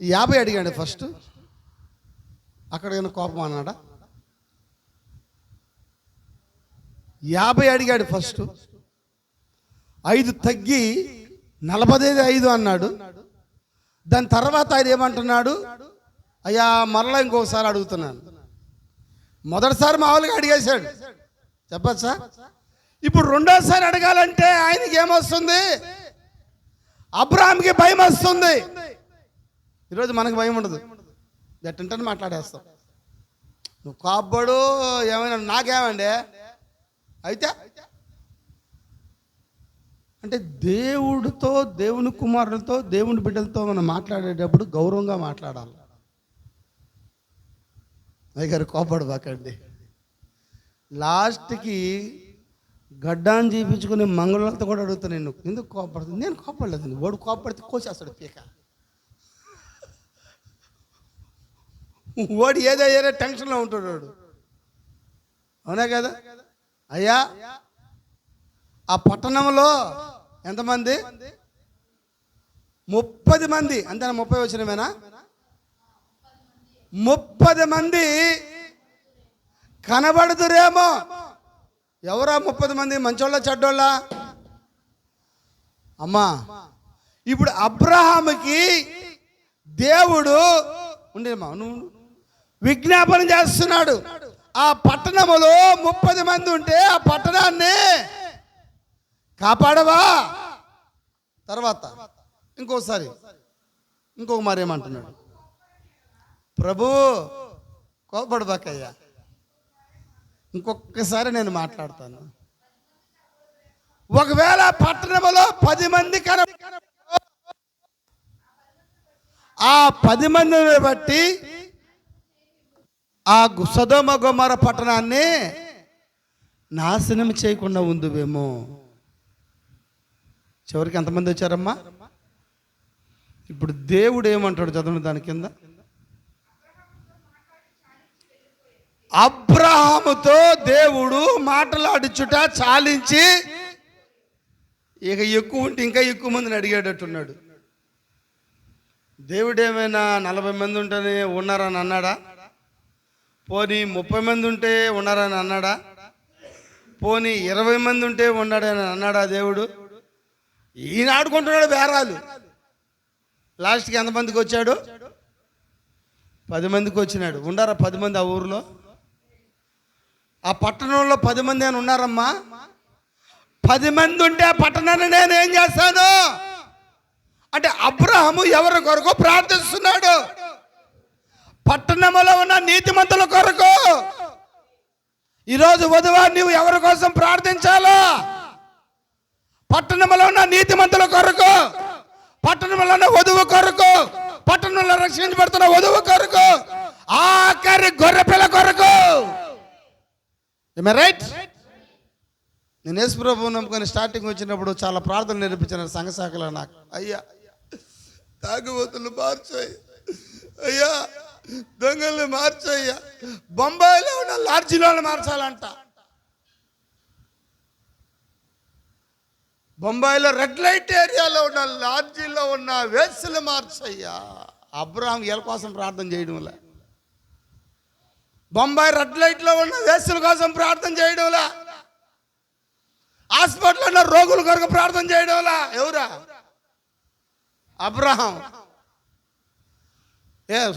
50 అడిగాడు ఫస్ట్, అక్కడ కోపం అన్నాడా? 50 అడిగాడు ఫస్ట్, 5 తగ్గి 45 అన్నాడు. దాని తర్వాత ఆయన ఏమంటున్నాడు? అయ్యా మరలా ఇంకొకసారి అడుగుతున్నాను. మొదటిసారి మామూలుగా అడిగేశాడు, చెప్పచ్చా? ఇప్పుడు రెండోసారి అడగాలంటే ఆయనకి ఏమొస్తుంది? అబ్రహాంకి భయం వస్తుంది. ఈరోజు మనకు భయం ఉండదు, ఎట్టంటే మాట్లాడేస్తాం. నువ్వు కోపడు ఏమైనా నాకేమండి అయితే అంటే దేవుడితో, దేవుని కుమారులతో, దేవుని బిడ్డలతో మనం మాట్లాడేటప్పుడు గౌరవంగా మాట్లాడాలి. అయ్యగారు కోపడబాకండి. లాస్ట్కి గడ్డాన్ని చూపించుకుని మంగళతో కూడా అడుగుతాను, నేను ఎందుకు కోపడుతుంది? నేను కోపడలేదండి. వాడు కోపడితే కోసేస్తాడు పీక. వాడు ఏదో టెన్షన్లో ఉంటాడు వాడు. అవునా కదా? అయ్యా, ఆ పట్టణంలో ఎంతమంది? 30 మంది. అంతేనా? 30 వచ్చినవేనా? 30 మంది కనబడుతురేమో. ఎవరా 30 మంది? మంచోళ్ళ చెడ్డోళ్ళ? అమ్మా, ఇప్పుడు అబ్రహాముకి దేవుడు ఉండేమా నువ్వు విజ్ఞాపన చేస్తున్నాడు. ఆ పట్టణములో 30 మంది ఉంటే ఆ పట్టణాన్ని కాపాడవా? తర్వాత ఇంకొక మరి ఏమంటున్నాడు? ప్రభు కోపడబాకయ్యా, ఇంకొకసారి నేను మాట్లాడతాను. ఒకవేళ పట్టణంలో 10 మంది ఆ 10 మందిని బట్టి ఆ సొదొమ గొమొర్రా పట్టణాన్ని నాశనం చేయకుండా ఉందువేమో. చివరికి ఎంతమంది వచ్చారమ్మా? ఇప్పుడు దేవుడు ఏమంటాడు చదవండి దాని కింద. అబ్రహాముతో దేవుడు మాటలాడుచుట చాలించి ఇక ఎక్కువ ఉంటే ఇంకా ఎక్కువ మందిని అడిగేటట్టున్నాడు. దేవుడు ఏమైనా 40 మంది ఉంటేనే ఉన్నారని అన్నాడా? పోనీ 30 మంది ఉంటే ఉన్నారని అన్నాడా? పోనీ 20 మంది ఉంటే ఉన్నాడని అన్నాడా దేవుడు? ఈయన ఆడుకుంటున్నాడు బేరాలు. లాస్ట్కి ఎంతమందికి వచ్చాడు? 10 మందికి వచ్చినాడు. ఉండారా 10 మంది ఆ ఊరిలో? ఆ పట్టణంలో 10 మంది అని ఉన్నారమ్మా. 10 మంది ఉంటే ఆ పట్టణాన్ని నేను ఏం చేస్తాను అంటే, అబ్రహాము ఎవరి కొరకు ప్రార్థిస్తున్నాడు? పట్టణంలో ఉన్న నీతిమంతుల కొరకు. ఈరోజు వధువా, నీవు ఎవరి కోసం ప్రార్థించాలో? పట్టణంలో ఉన్న నీతిమంతుల కొరకు, పట్టణంలో ఉన్న వధువు కొరకు, పట్టణంలో రక్షించబడుతున్న వధువు కొరకు, ఆఖరి గొర్రెపిల్ల కొరకు. రైట్? నేను యేసు ప్రభువు నమ్ముకొని స్టార్టింగ్ వచ్చినప్పుడు చాలా ప్రార్థన నేర్పించాను సంఘ శాఖలో. నాకు అయ్యా తాగుబోతులు మార్చాయి, అయ్యా దొంగలు మార్చయ్యా, బొంబాయిలో ఉన్న లాడ్జీలో మార్చాలంట. బొంబాయిలో రెడ్ లైట్ ఏరియాలో ఉన్న లాడ్జీలో ఉన్న వేసులు మార్చయ్యా. అబ్రహాం వీళ్ళ కోసం ప్రార్థన చేయడంలే. బొంబాయి రెడ్ లైట్లో ఉన్న వేసుల కోసం ప్రార్థన చేయడంలా. హాస్పిటల్లో ఉన్న రోగుల కొరకు ప్రార్థన చేయడంలా. ఎవరా? అబ్రహాం.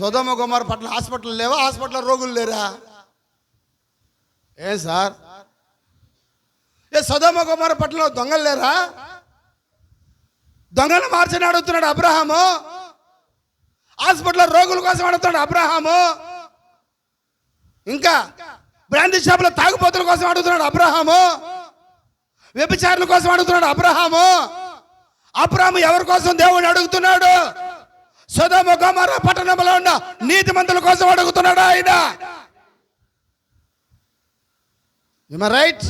సొదొమ గొమొర్రా పట్ల హాస్పిటల్ లేవా? హాస్పిటల్లో రోగులు లేరా? సార్, సొదొమ గొమొర్రా పట్ల దొంగలు లేరా? దొంగలు మార్చని అడుగుతున్నాడు అబ్రహాము. హాస్పిటల్లో రోగుల కోసం అడుగుతున్నాడు అబ్రహాము. ఇంకా బ్రాందీ షాపులో తాగుబోతుల కోసం అడుగుతున్నాడు అబ్రహాము. వ్యభిచారుల కోసం అడుగుతున్నాడు అబ్రహాము. అబ్రహాము ఎవరి కోసం దేవుడు అడుగుతున్నాడు? సొదొమ గొమొర్రా పట్టణంలో ఉన్న నీతిమంతుల కోసం అడుగుతున్నాడు ఆయన. రైట్?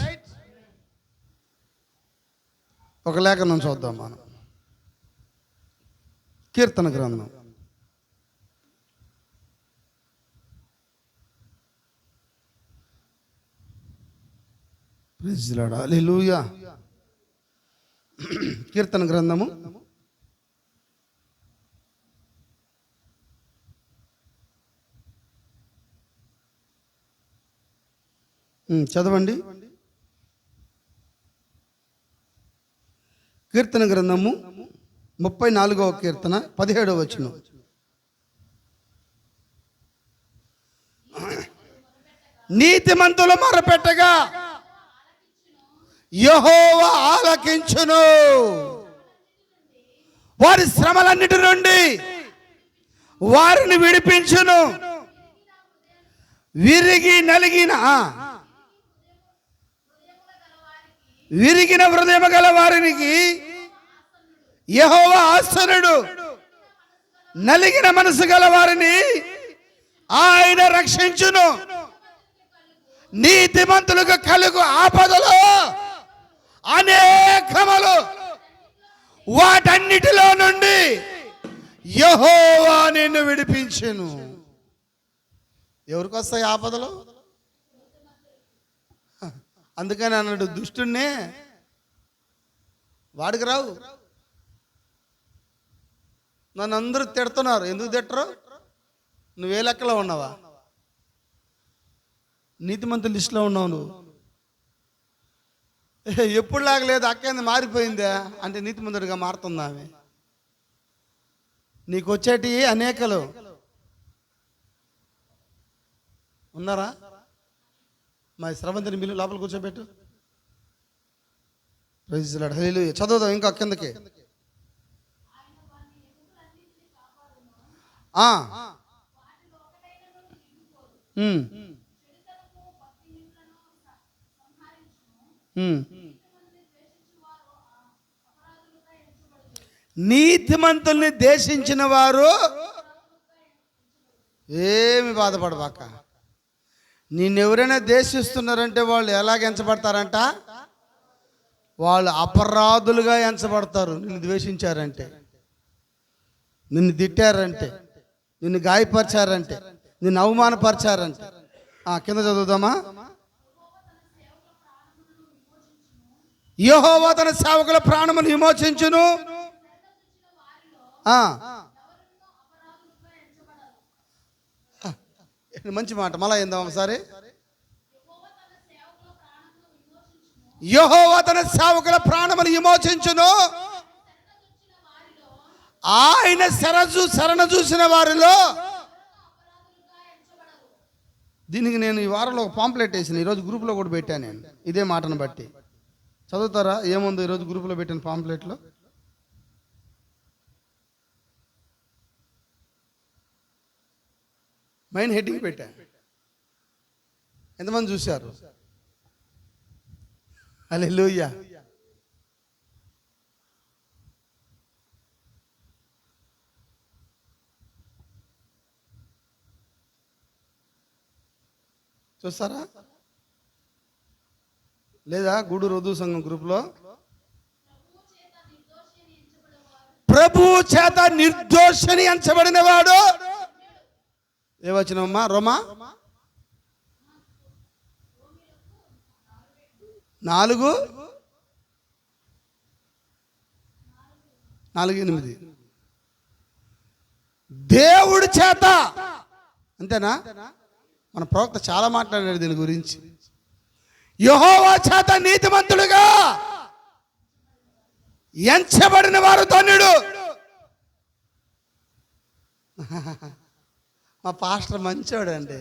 ఒక లేఖనం చూద్దాం మనం. కీర్తన గ్రంథం హల్లెలూయా. కీర్తన గ్రంథము '. చదవండి. కీర్తన గ్రంథము 34వ కీర్తన 17వ వచనం. నీతిమంతులు మొరపెట్టగా యెహోవా ఆలకించును, వారి శ్రమలన్నిటి నుండి వారిని విడిపించును. విరిగిన హృదయము గల వారికి యెహోవా ఆసనుడు, నలిగిన మనసు గల వారిని ఆయన రక్షించును. నీతిమంతులకు కలుగు ఆపదలో అనేకములు, వాటన్నిటిలో నుండి యెహోవా నిన్ను విడిపించెను. ఎవరికి వస్తాయి ఆపదలు? అందుకని అన్నాడు, దుష్టుణ్ణే వాడికి రావు. నన్ను అందరూ తిడుతున్నారు, ఎందుకు తిట్టరు? నువ్వే లెక్కలో ఉన్నావా? నీతిమంతుల లిస్టులో ఉన్నావు నువ్వు. ఎప్పుడు లాగలేదు, అక్కేంది మారిపోయిందా అంటే నీతిమంతుడిగా మారుతుంది ఆమె. నీకు వచ్చేటి అనేకలు ఉన్నారా? మా శ్రవంతిని మిల్లు లోపల కూర్చోబెట్టు. Praise the Lord. హల్లెలూయా. చదువుదాం ఇంకా కిందకి. నీతిమంతుల్ని దేశించిన వారు ఏమి బాధపడబాక. నిన్నెవరైనా దేశిస్తున్నారంటే వాళ్ళు ఎలాగ ఎంచబడతారంట? వాళ్ళు అపరాధులుగా ఎంచబడతారు. నిన్ను ద్వేషించారంటే, నిన్ను తిట్టారంటే, నిన్ను గాయపరిచారంటే, నిన్ను అవమానపరిచారంటే. కింద చదువుదామా. యెహోవా తన సేవకుల ప్రాణమును విమోచించును. మంచి మాట, మళ్ళా ఏందాం ఒకసారి. యెహోవా తన సేవకుల ప్రాణమును విమోచించును. ఆయన శరణ చూసిన వారిలో. దీనికి నేను ఈ వారంలో ఒక పాంప్లెట్ వేసిన, ఈరోజు గ్రూప్లో కూడా పెట్టాను నేను ఇదే మాటను బట్టి. చదువుతారా ఏముందో ఈరోజు గ్రూప్లో పెట్టిన పాంప్లెట్లో? మెయిన్ హెడ్డింగ్ పెట్టా. ఎంతమంది చూశారు? హల్లెలూయా. చూస్తారా లేదా? గూడూరు ఉర్దూ సంఘం గ్రూప్లో ప్రభు చేత నిర్దోషిని ఎంచబడిన వాడు. ఏ వచనమ్మా? రోమా 4:8. దేవుడి చేత. అంతేనా? మన ప్రవక్త చాలా మాట్లాడాడు దీని గురించి. యెహోవా చేత నీతిమంతుడుగా ఎంచబడిన వారు ధన్యుడు. మా పాస్టర్ మంచోడండి,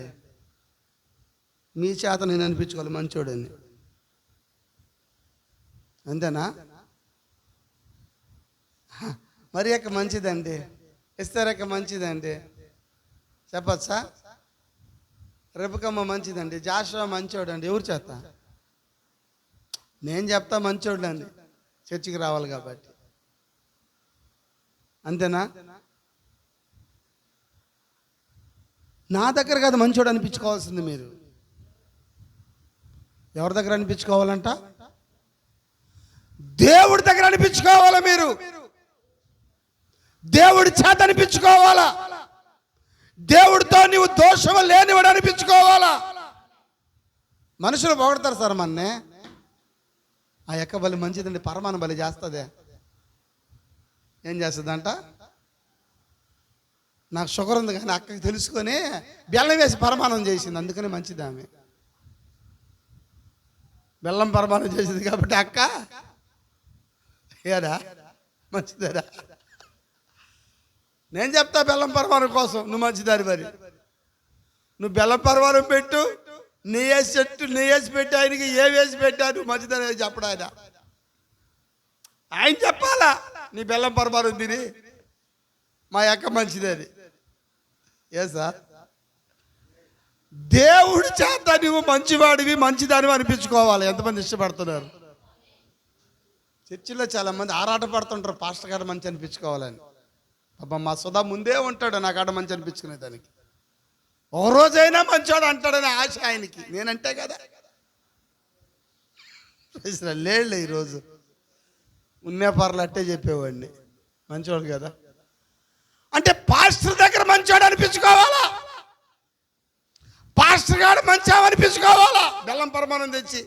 మీ చేత నేను అనిపించుకోవాలి మంచోడని. అంతేనా? మరి యొక్క మంచిదండి, ఇస్తారక్క మంచిదండి, చెప్పచ్చా? రెబకమ్మ మంచిదండి, జాషువా మంచోడండి. ఎవరు చేత? నేను చెప్తా మంచోడండి, చర్చికి రావాలి కాబట్టి. అంతేనా? నా దగ్గర కాదు మంచోడు అనిపించుకోవాల్సింది మీరు. ఎవరి దగ్గర అనిపించుకోవాలంట? దేవుడి దగ్గర అనిపించుకోవాలా మీరు. దేవుడి చేత అనిపించుకోవాలా. దేవుడితో నీవు దోషము లేనివాడు అనిపించుకోవాలా. మనుషులు పొగడతారు సార్ మన్నే, ఆ యొక్క బలి మంచిదండి, పరమాన బలి చేస్తుందే. ఏం చేస్తుందంట? నాకు షుగర్ ఉంది కానీ అక్కకి తెలుసుకొని బెల్లం వేసి పరమానం చేసింది, అందుకని మంచిది ఆమె. బెల్లం పరమానం చేసింది కాబట్టి అక్క ఏడా మంచిదేరా. నేను చెప్తా బెల్లం పరమానం కోసం, నువ్వు మంచిదారి. మరి నువ్వు బెల్లం పరమానం పెట్టు, నీ వేసి చెట్టు నీ వేసి పెట్టి, ఆయనకి ఏ వేసి పెట్టా నువ్వు మంచిదని చెప్పడు ఆయన. ఆయన చెప్పాలా నీ బెల్లం పరమానం తిని మా అక్క మంచిది అది. ఏ సార్, దేవుడి చేత నువ్వు మంచివాడివి మంచిదానివి అనిపించుకోవాలి. ఎంతమంది ఇష్టపడుతున్నారు? చర్చిలో చాలా మంది ఆరాట పడుతుంటారు, పాస్టర్ గారు మంచి అనిపించుకోవాలని. పాపం మా సుధా ముందే ఉంటాడు నాకు ఆడ మంచి అనిపించుకునే దానికి. ఓ రోజైనా మంచోడు అంటాడని ఆశ ఆయనకి, నేనంటే కదా. లేడులే ఈరోజు. ఉన్నేపార్లు అట్టే చెప్పేవాడిని, మంచివాడు కదా. అంటే పాస్టర్ దగ్గర మంచివాడు అనిపించుకోవాలా, పాస్టర్ గారు మంచిగా అనిపించుకోవాలా. బెల్లం పరమాణం తెచ్చి,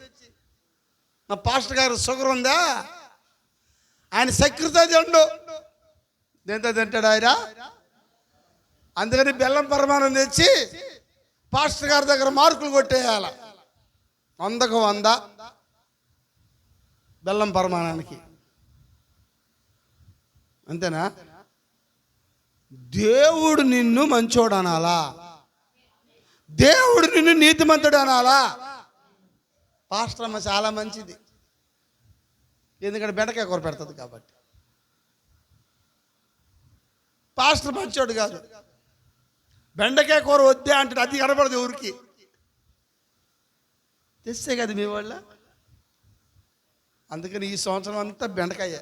మా పాస్టర్ గారు షుగర్ ఉందా, ఆయన సక్రితో తిండు, దేంతో తింటాడు ఆయన. అందుకని బెల్లం పరమాణం తెచ్చి పాస్టర్ గారి దగ్గర మార్కులు కొట్టేయాల, 100కు 100 బెల్లం పరమాణానికి. అంతేనా? దేవుడు నిన్ను మంచోడు అనాలా, దేవుడు నిన్ను నీతిమంతుడు అనాలా. పాస్టర్ అమ్మ చాలా మంచిది, ఎందుకంటే బెండకాయ కూర పెడుతుంది కాబట్టి. పాస్టర్ మంచోడు కాదు, బెండకాయ కూర వద్దే అంటే అది కనపడదు ఊరికి. తెస్తే కదా మీ వాళ్ళ. అందుకని ఈ సంవత్సరం అంతా బెండకాయ.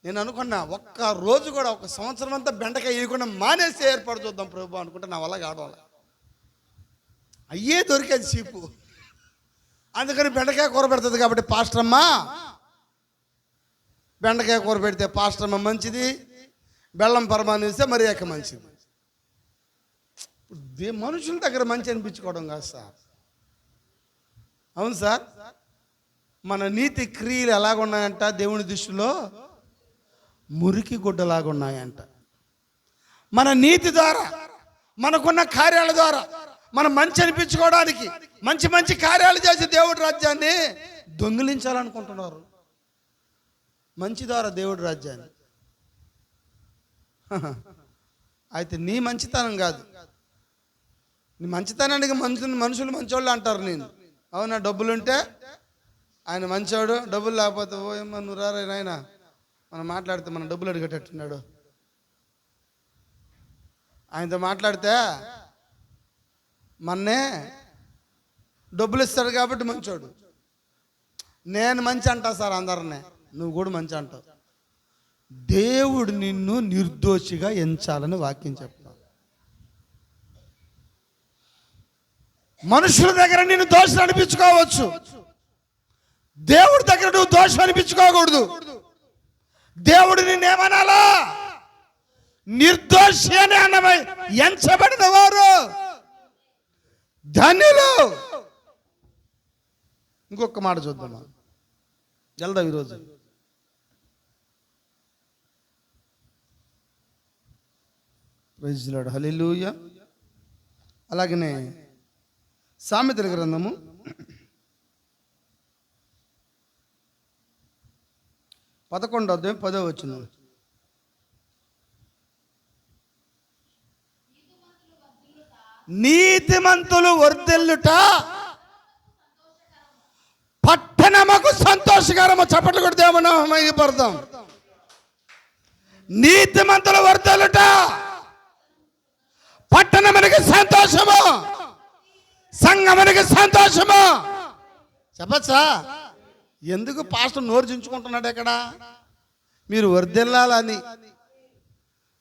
నేను అనుకున్నా ఒక్క రోజు కూడా, ఒక సంవత్సరం అంతా బెండకాయ వేయకుండా మానేసి ఏర్పాటు చూద్దాం ప్రభు అనుకుంటే నా వల్ల కావడం. అయ్యే దొరికేది చీపు. అందుకని బెండకాయ కూర పెడుతుంది కాబట్టి పాస్టర్ అమ్మ బెండకాయ కూర పెడితే పాస్టర్ అమ్మ మంచిది, బెల్లం పరమాణం ఇస్తే మరి ఏక మంచిది. మనుషుల దగ్గర మంచి అనిపించుకోవడం కాదు సార్. అవును సార్, మన నీతి క్రియలు ఎలాగున్నాయంట, దేవుని దృష్టిలో మురికి గుడ్డలాగున్నాయంట. మన నీతి ద్వారా, మనకున్న కార్యాల ద్వారా మనం మంచి అనిపించుకోవడానికి మంచి మంచి కార్యాలు చేసి దేవుడి రాజ్యాన్ని దొంగిలించాలనుకుంటున్నారు. మంచి ద్వారా దేవుడి రాజ్యాన్ని. అయితే నీ మంచితనం కాదు, నీ మంచితనానికి మనుషులు మంచోళ్ళు అంటారు. నేను అవునా, డబ్బులుంటే ఆయన మంచోడు, డబ్బులు లేకపోతే ఓ ఏమో నువ్వు రారా నాయన మనం మాట్లాడితే మనం డబ్బులు అడిగేటట్టున్నాడు. ఆయనతో మాట్లాడితే మన్నే డబ్బులు ఇస్తాడు కాబట్టి మంచోడు. నేను మంచి అంటా సార్ అందరినీ, నువ్వు కూడా మంచి అంటావు. దేవుడు నిన్ను నిర్దోషిగా ఎంచాలని వాక్యం చెప్తాను. మనుషుల దగ్గర నిన్ను దోషం అనిపించుకోవచ్చు, దేవుడి దగ్గర నువ్వు దోషం అనిపించుకోకూడదు. దేవుడు నిన్నేమనాలా, నిర్దోషి అని అన్నమై ఎంచబడిన వారు ధన్యులు. ఇంకొక మాట చూద్దాం, వెళ్దాం ఈరోజు. ప్రైజ్ ది లార్డ్, హల్లెలూయా. అలాగనే సామెతల గ్రంథము 11వ అధ్యాయం 10వ వచనం. నీతిమంతులు వర్ధిల్లుట పట్టణముకు సంతోషకరము. చప్పట్లు కొడితే ఏమన్నా పడతాం. నీతిమంతులు వర్ధిల్లుట పట్టణమునికి సంతోషము, సంఘమునికి సంతోషము. చెప్పచ్చా? ఎందుకు పాస్టర్ నోరు చించుకుంటున్నాడు ఎక్కడ? మీరు వర్ధిల్లాలని.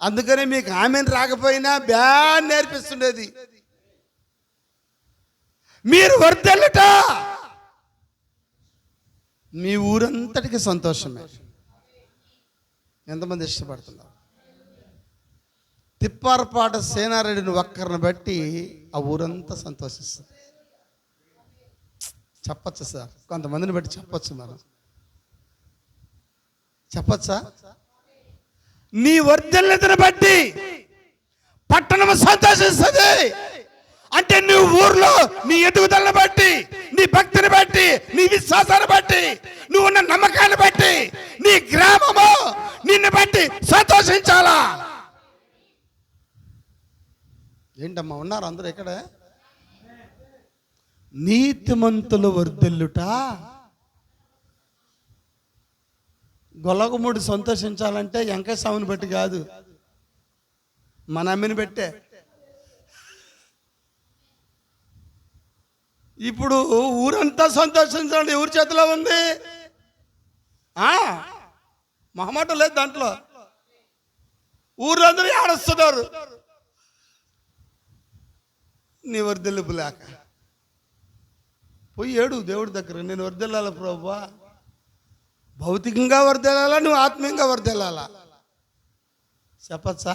అందుకని మీకు ఆమెను రాకపోయినా బ్యాన్ నేర్పిస్తుండేది. మీరు వర్ధిల్లుట మీ ఊరంతటికి సంతోషమే. ఎంతమంది ఇష్టపడుతున్నారు? తిప్పారపాట సేనారెడ్డిని ఒక్కరిని బట్టి ఆ ఊరంతా సంతోషిస్తుంది. చెప్పచ్చు సార్, కొంతమందిని బట్టి చెప్పచ్చు, మనం చెప్పచ్చా? నీ వర్ధిల్లుటను బట్టి పట్టణం సంతోషిస్తుంది. అంటే నీ ఊర్లో నీ ఎదుగుదలను బట్టి, నీ భక్తిని బట్టి, నీ విశ్వాసాన్ని బట్టి, నువ్వు ఉన్న నమ్మకాన్ని బట్టి నీ గ్రామము నిన్ను బట్టి సంతోషించాలా. ఏంటమ్మా ఉన్నారు అందరూ ఇక్కడ? నీతిమంతులు వర్ధిల్లుట. గొల్లగుముడు సంతోషించాలంటే వెంకటస్వామిని బట్టి కాదు, మన అమ్మిని పెట్టే. ఇప్పుడు ఊరంతా సంతోషించాలి, ఊరి చేతిలో ఉంది. మొహమాట లేదు దాంట్లో. ఊరందరూ ఆడస్తున్నారు నీ వర్ధిల్లుపు లేక. పోయి ఏడు దేవుడి దగ్గర, నేను వర్దెల్లాల ప్రభువా, భౌతికంగా వర్దెల్లాలా, నువ్వు ఆత్మీయంగా వర్దెల్లాలా చెప్పచ్చా?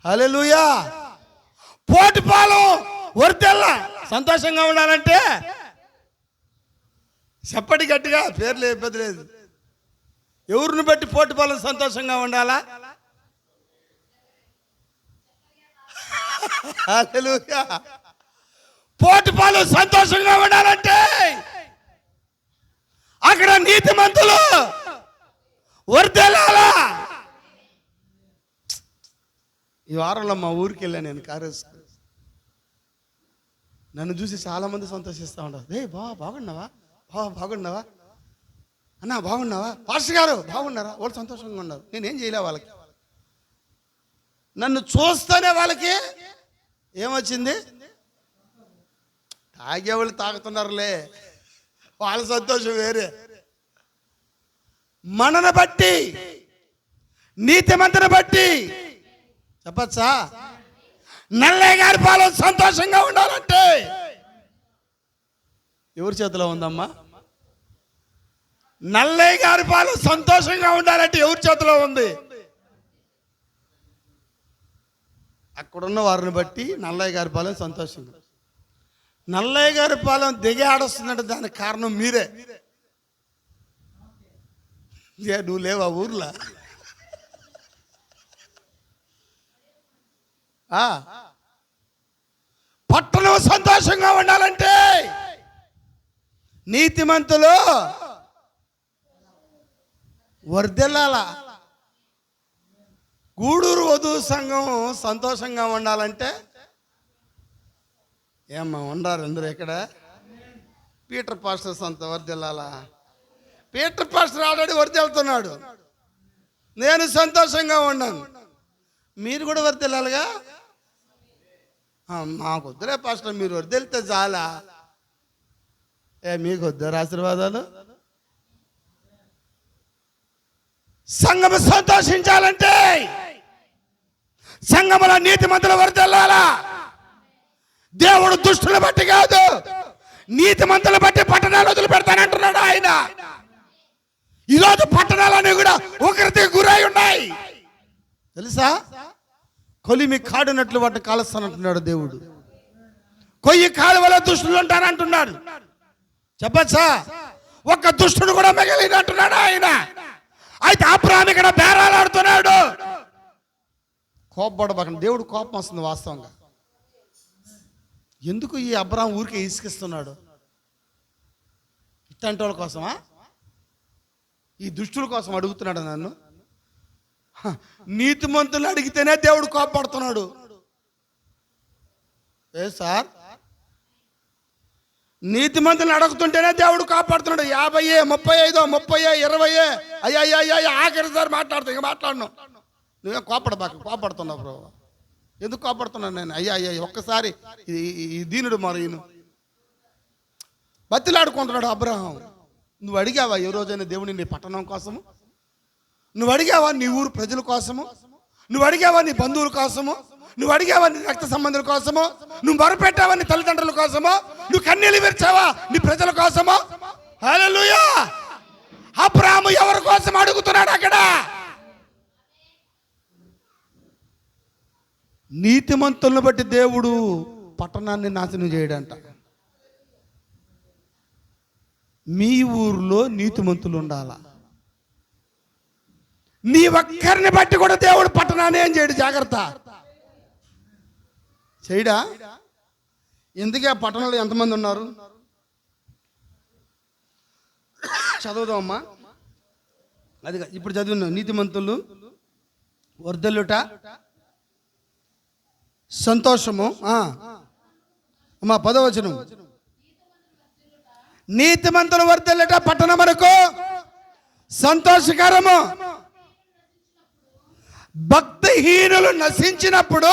హల్లెలూయా. పోటుపాలు వర్దెల్లా సంతోషంగా ఉండాలంటే చెప్పటి గట్టిగా, పేర్లు చెప్పేది లేదు. ఎవరిని బట్టి పోటుపాలు సంతోషంగా ఉండాలా? హల్లెలూయా. పోటుపాలు సంతోషంగా ఉండాలంటే అక్కడ నీతిమంతులు వర్దెల్లాలా. ఈ వారంలో మా ఊరికి వెళ్ళాను నేను కారేసు. నన్ను చూసి చాలామంది సంతోషిస్తూ ఉంటారు. బాగున్నావా, బాగున్నావా అన్నా, బాగున్నావా పాస్టర్ గారు, బాగున్నారా? వాళ్ళు సంతోషంగా ఉన్నారు. నేనేం చేయలే వాళ్ళకి. నన్ను చూస్తేనే వాళ్ళకి ఏమొచ్చింది? తాగేవాళ్ళు తాగుతున్నారులే, వాళ్ళ సంతోషం వేరే. మనను బట్టి, నీతిమంతుని బట్టి చెప్పచ్చా? నల్లయ్య గారి పాలన సంతోషంగా ఉండాలంటే ఎవరి చేతిలో ఉందమ్మా? నల్లయ్య గారి పాలన సంతోషంగా ఉండాలంటే ఎవరి చేతిలో ఉంది? అక్కడున్న వారిని బట్టి నల్లయ్య గారి పాలన సంతోషంగా. నల్లయ్య గారి పాలన దిగి ఆడొస్తుందంటే దానికి కారణం మీరే. నువ్వు లేవా ఊర్లో? పట్టణం సంతోషంగా ఉండాలంటే నీతిమంతులు వర్దెల్లాల. గూడూరు వధువు సంఘం సంతోషంగా ఉండాలంటే ఏమ్మా ఉండారు అందరూ ఇక్కడ? పీటర్ పాస్టర్ సంత వర్దెల్లాలా? పీటర్ పాస్టర్ ఆల్రెడీ వర్దెళ్తున్నాడు. నేను సంతోషంగా ఉన్నాను, మీరు కూడా వర్దెల్లాలిగా. మాకు వద్దులే పాస్టర్, మీరు వర్దెళ్తే చాలా. మీకు వద్దారు ఆశీర్వాదాలు? సంఘము సంతోషించాలంటే సంఘముల నీతిమంతుల వర్దెల్లాలా. దేవుడు దుష్టులు బట్టి కాదు, నీతిమంతుల బట్టి పట్టణాలు వదిలిపెడతానంటున్నాడు ఆయన. ఈరోజు పట్టణాలన్నీ కూడా ఒకరికి గురై ఉన్నాయి తెలుసా? కొలిమి కాడునట్లు వాటిని కాలుస్తానంటున్నాడు దేవుడు. కొయ్యి కాలువలో దుష్టులు ఉంటారంటున్నాడు. చెప్పచ్చా? ఒక్క దుష్టుడు కూడా మిగిలినట్టున్నాడు ఆయన. అయితే అబ్రాహాము ఇక్కడ బేరాలు ఆడుతున్నాడు. కోపపడబాకండి, దేవుడు కోపం వస్తుంది వాస్తవంగా. ఎందుకు ఈ అబ్రాహాము ఊరికే ఇసుకిస్తున్నాడు? ఇట్లాంటి వాళ్ళ కోసమా? ఈ దుష్టుల కోసం అడుగుతున్నాడు నన్ను? నీతిమంతులు అడిగితేనే దేవుడు కోపపడుతున్నాడు. ఏ సార్, నీతిమంతులు అడుగుతుంటేనే దేవుడు కాపాడుతున్నాడు. 50, 35, 30, 20 అయ్యా ఆఖరిసారి మాట్లాడుతా, ఇంకా మాట్లాడను. నువ్వే కోపడుతున్నావు బ్రో. ఎందుకు కోపడుతున్నాను నేను? అయ్యా ఒక్కసారి ఈ దీనుడు మరీను బతిలాడుకుంటున్నాడు అబ్రహాం. నువ్వు అడిగావా ఏ రోజైనా దేవుని నీ పట్టణం కోసము? నువ్వు అడిగావా నీ ఊరు ప్రజల కోసము? నువ్వు అడిగావా నీ బంధువుల కోసము? నువ్వు అడిగావా నీ రక్త సంబంధుల కోసము? నువ్వు మొరపెట్టావా నీ తల్లిదండ్రుల కోసము? నువ్వు కన్నీళ్ళు విరిచావా నీ ప్రజల కోసము? హల్లెలూయా. అబ్రాహాము ఎవరి కోసం అడుగుతున్నాడు అక్కడ? నీతిమంతులను బట్టి దేవుడు పట్టణాన్ని నాశనం చేయడంట. మీ ఊర్లో నీతిమంతులు ఉండాలా. నీ ఒక్కరిని బట్టి కూడా దేవుడు పట్టణాన్ని ఏం చేయడు, జాగ్రత్త చేయడా? ఎందుకే ఆ పట్టణంలో ఎంతమంది ఉన్నారు? చదువుదామమ్మా. అది ఇప్పుడు చదివిన నీతిమంతులు వర్ధలుట సంతోషము. అమ్మా 10వ వచనం. నీతిమంతులు వర్ధలుట పట్టణమునకు సంతోషకరము. భక్తిహీనులు నశించినప్పుడు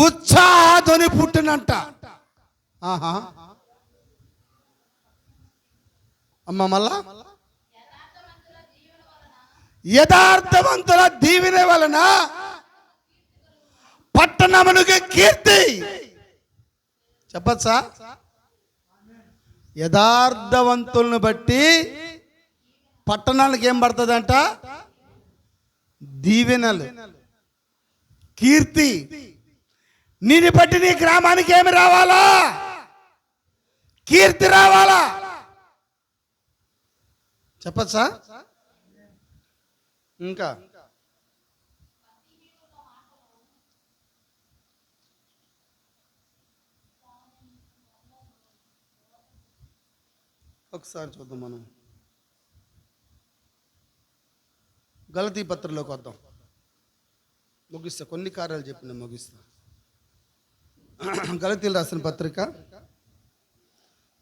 ఉత్సాహధ్వని పుట్టినంట. అమ్మ మళ్ళా యథార్థవంతుల దీవెన వలన పట్టణమునకు కీర్తి. చెప్పచ్చా? యథార్థవంతులను బట్టి పట్టణాలకు ఏం పడుతుందంట? దీవెనలు, కీర్తి. నిన్ను బట్టి నీ గ్రామానికి ఏమి రావాలా? కీర్తి రావాలా? చెప్పచ్చా? ఇంకా ఒకసారి చూద్దాం. మనం గలతీ పత్రికలోకి వద్దాం. ముగిస్తా, కొన్ని కార్యాలు చెప్పిన ముగిస్తా. గలతీలు రాసిన పత్రిక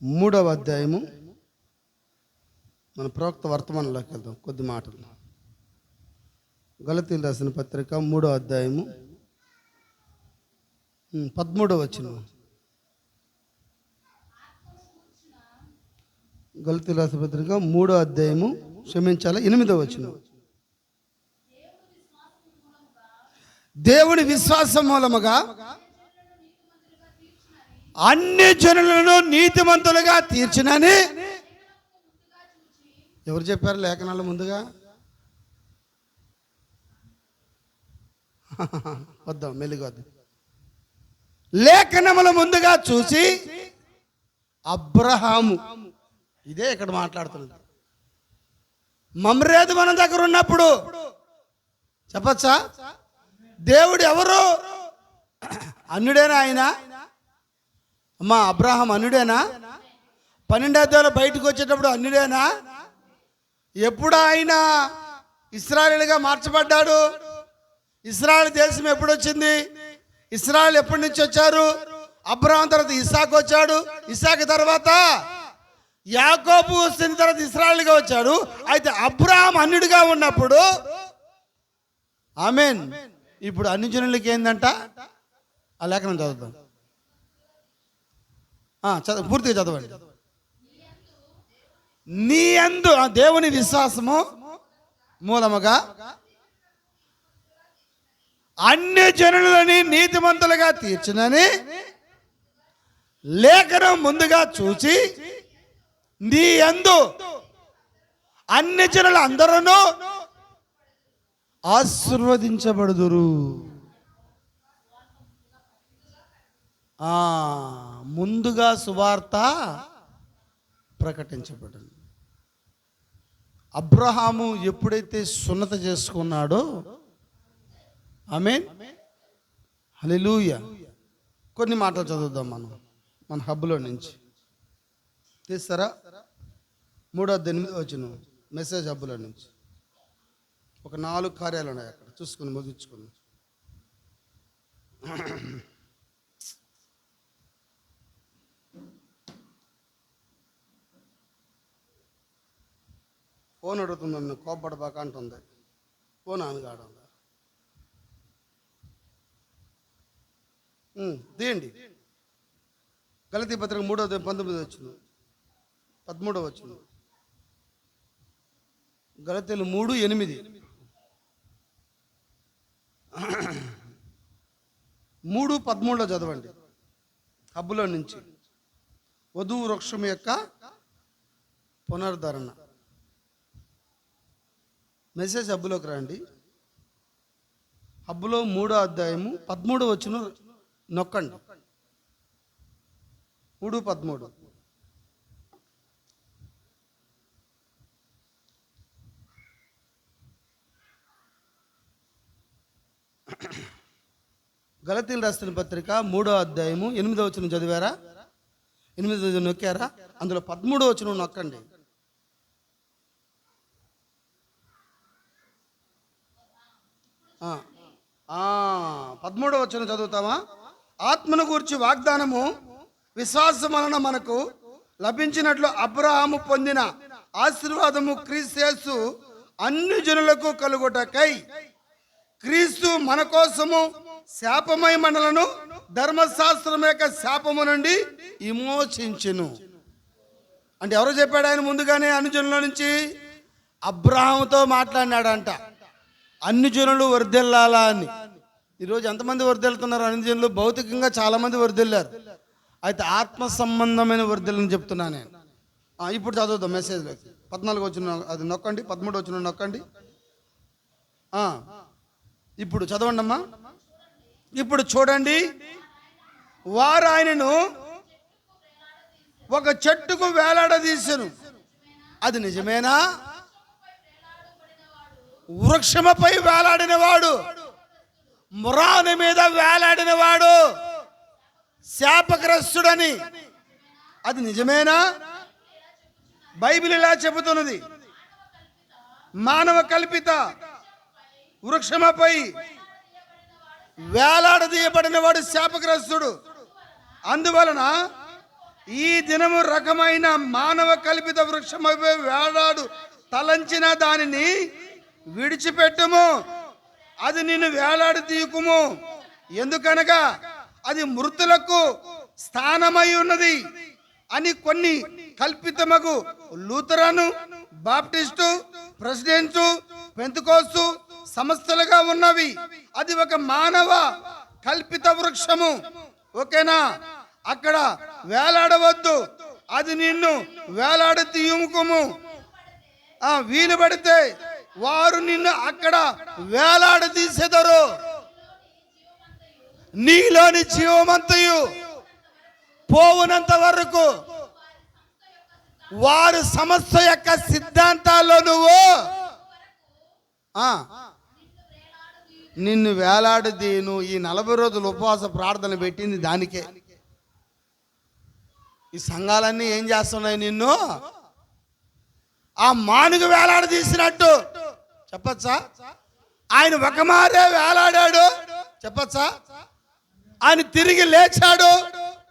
3వ అధ్యాయము. మన ప్రవక్త వర్తమానంలోకి వెళ్దాం. కొద్ది మాటలు. గలతీలు రాసిన పత్రిక 3వ అధ్యాయము 13వ వచనం. గలతీలు రాసిన పత్రిక 3వ అధ్యాయము, క్షమించాలి, 8వ వచనం. దేవుని విశ్వాసం మూలముగా అన్ని జనులను నీతిమంతులుగా తీర్చినని ఎవరు చెప్పారు లేఖనాలు ముందుగా? వద్దాం, మెల్లిగా వద్దాం. లేఖనముల ముందుగా చూసి అబ్రహాము, ఇదే ఇక్కడ మాట్లాడుతున్నది. మమ్రేదు మన దగ్గర ఉన్నప్పుడు చెప్పచ్చా? దేవుడు ఎవరు? అన్యుడేనా ఆయన? అమ్మా, అబ్రహాం అన్యుడేనా? 12వ అధ్యాయంలో బయటకు వచ్చేటప్పుడు అన్యుడేనా? ఎప్పుడు ఆయన ఇశ్రాయేలుగా మార్చబడ్డాడు? ఇశ్రాయేలు దేశం ఎప్పుడు వచ్చింది? ఇశ్రాయేలు ఎప్పటి నుంచి వచ్చారు? అబ్రహాం తర్వాత ఇస్సాకు వచ్చాడు. ఇస్సాకు తర్వాత యాకోబు వచ్చిన తర్వాత ఇశ్రాయేలుగా వచ్చాడు. అయితే అబ్రహాం అన్యుడిగా ఉన్నప్పుడు, ఆమేన్, ఇప్పుడు అన్ని జనులకి ఏందంట? ఆ లేఖనం చదువుతాం. పూర్తిగా చదవండి. నీ యందు దేవుని విశ్వాసము మూలముగా అన్ని జనులని నీతిమంతులుగా తీర్చునని లేఖనం ముందుగా చూచి నీ యందు అన్ని జనులు అందరూ ఆశీర్వదించబడుదురు. ముందుగా సువార్త ప్రకటించబడింది. అబ్రహాము ఎప్పుడైతే సున్నత చేసుకున్నాడో, ఆమేన్, హల్లెలూయా. కొన్ని మాటలు చదువుదాం మన హబ్లో నుంచి. తీస్తారా? 3:8 వచ్చిన మెసేజ్ హబ్లో నుంచి. ఒక 4 కార్యాలు ఉన్నాయి అక్కడ, చూసుకుని ముగించుకుని. ఫోన్ అడుగుతుంది, నన్ను కోపడబాక అంటుంది. ఫోన్ ఆమెగాడు తీయండి. గలతీ పత్రిక 3వ అధ్యాయం 19 వచ్చింది, 13వ వచ్చింది. గలతీలు 3:8. 3:13 చదవండి హబ్బులో నుంచి. వధువు వృక్షం యొక్క పునరుద్ధరణ. మెసేజ్ హబ్బులోకి రండి. హబ్బులో 3వ అధ్యాయము 13 వచనం నొక్కండి. 3:13. గలతీలు రాసిన పత్రిక 3వ అధ్యాయము 8వ వచనం చదివారా? 8వ వచనం నొక్కారా? అందులో 13వ వచనం నొక్కండి. ఆ 13వ వచనం చదువుతామా? ఆత్మను గూర్చి వాగ్దానము విశ్వాసం వలన మనకు లభించినట్లు అబ్రహాము పొందిన ఆశీర్వాదము క్రీస్తు అన్ని జనులకు కలుగుటకై క్రీస్తు మన కోసము శాపమై మనలను ధర్మశాస్త్రం యొక్క శాపము నుండి విమోచించును. అంటే ఎవరో చెప్పాడు ఆయన ముందుగానే అన్ని జనుల నుంచి? అబ్రహాముతో మాట్లాడినాడంట, అన్ని జనులు వర్ధిల్లాలా అని. ఈరోజు ఎంతమంది వర్ధిల్లుతున్నారు? అన్ని జనులు భౌతికంగా చాలామంది వర్ధిల్లారు. అయితే ఆత్మ సంబంధమైన వర్ధిల్లని చెప్తున్నా నేను. ఇప్పుడు చదువుదాం మెసేజ్లో. 14 వచ్చిన అది నొక్కండి, 13 వచ్చిన నొక్కండి. ఇప్పుడు చదవండి అమ్మా. ఇప్పుడు చూడండి, వారు ఆయనను ఒక చెట్టుకు వేలాడదీసెను. అది నిజమేనా? వృక్షముపై వేలాడినవాడు, మురాను మీద వేలాడినవాడు శాపగ్రస్తుడని, అది నిజమేనా? బైబిల్ ఇలా చెబుతున్నది, మానవ కల్పిత వృక్షముపై వేలాడదీయబడిన వాడు శాపగ్రస్తుడు. అందువలన ఈ దినము రకమైన మానవ కల్పిత వృక్షముపై వేలాడు తలంచిన దానిని విడిచిపెట్టుము, అది నిన్ను వేలాడి తీయుకుము. ఎందుకనగా అది మృతులకు స్థానమై ఉన్నది అని కొన్ని కల్పితమగు లూథరను, బాప్టిస్టు, ప్రెసిడెంటు, పెంతెకోస్తు సంస్థలుగా ఉన్నవి. అది ఒక మానవ కల్పిత వృక్షము. ఓకేనా? అక్కడ వేలాడవద్దు, అది నిన్ను వేలాడి తీయుకుము. వీలు పడితే వారు నిన్ను అక్కడ వేలాడి తీసెదరు. నీలోని జీవమంతయు పోవునంత వరకు వారు సంస్థ యొక్క సిద్ధాంతాల్లో నువ్వు నిన్ను వేలాడదీను. ఈ 40 రోజులు ఉపవాస ప్రార్థన పెట్టింది దానికే. ఈ సంఘాలన్నీ ఏం చేస్తున్నాయి? నిన్ను ఆ మానుగు వేలాడదీసినట్టు చెప్పచ్చా? ఆయన ఒక మారే వేలాడాడు చెప్పచ్చా? ఆయన తిరిగి లేచాడు,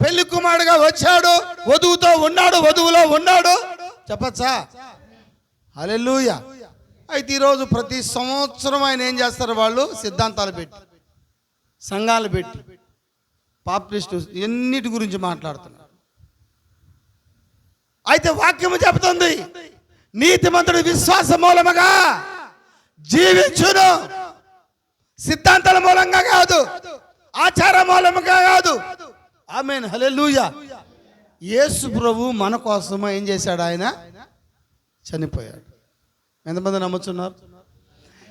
పెళ్లి కుమారుడుగా వచ్చాడు, వధువుతో ఉన్నాడు, వధువులో ఉన్నాడు చెప్పచ్చా? హల్లెలూయా. అయితే ఈరోజు ప్రతి సంవత్సరం ఆయన ఏం చేస్తారు? వాళ్ళు సిద్ధాంతాలు పెట్టి, సంఘాలు పెట్టి, పాప్టిస్టు ఎన్నిటి గురించి మాట్లాడుతున్నారు. అయితే వాక్యము చెబుతుంది, నీతిమంతుడు విశ్వాస మూలముగా జీవించును. సిద్ధాంతాల మూలంగా కాదు, ఆచార మూలముగా కాదు. ఆమేన్, హల్లెలూయా. యేసు ప్రభు మన కోసం ఏం చేశాడు? ఆయన చనిపోయాడు. ఎంతమంది నమ్ముతున్నారు?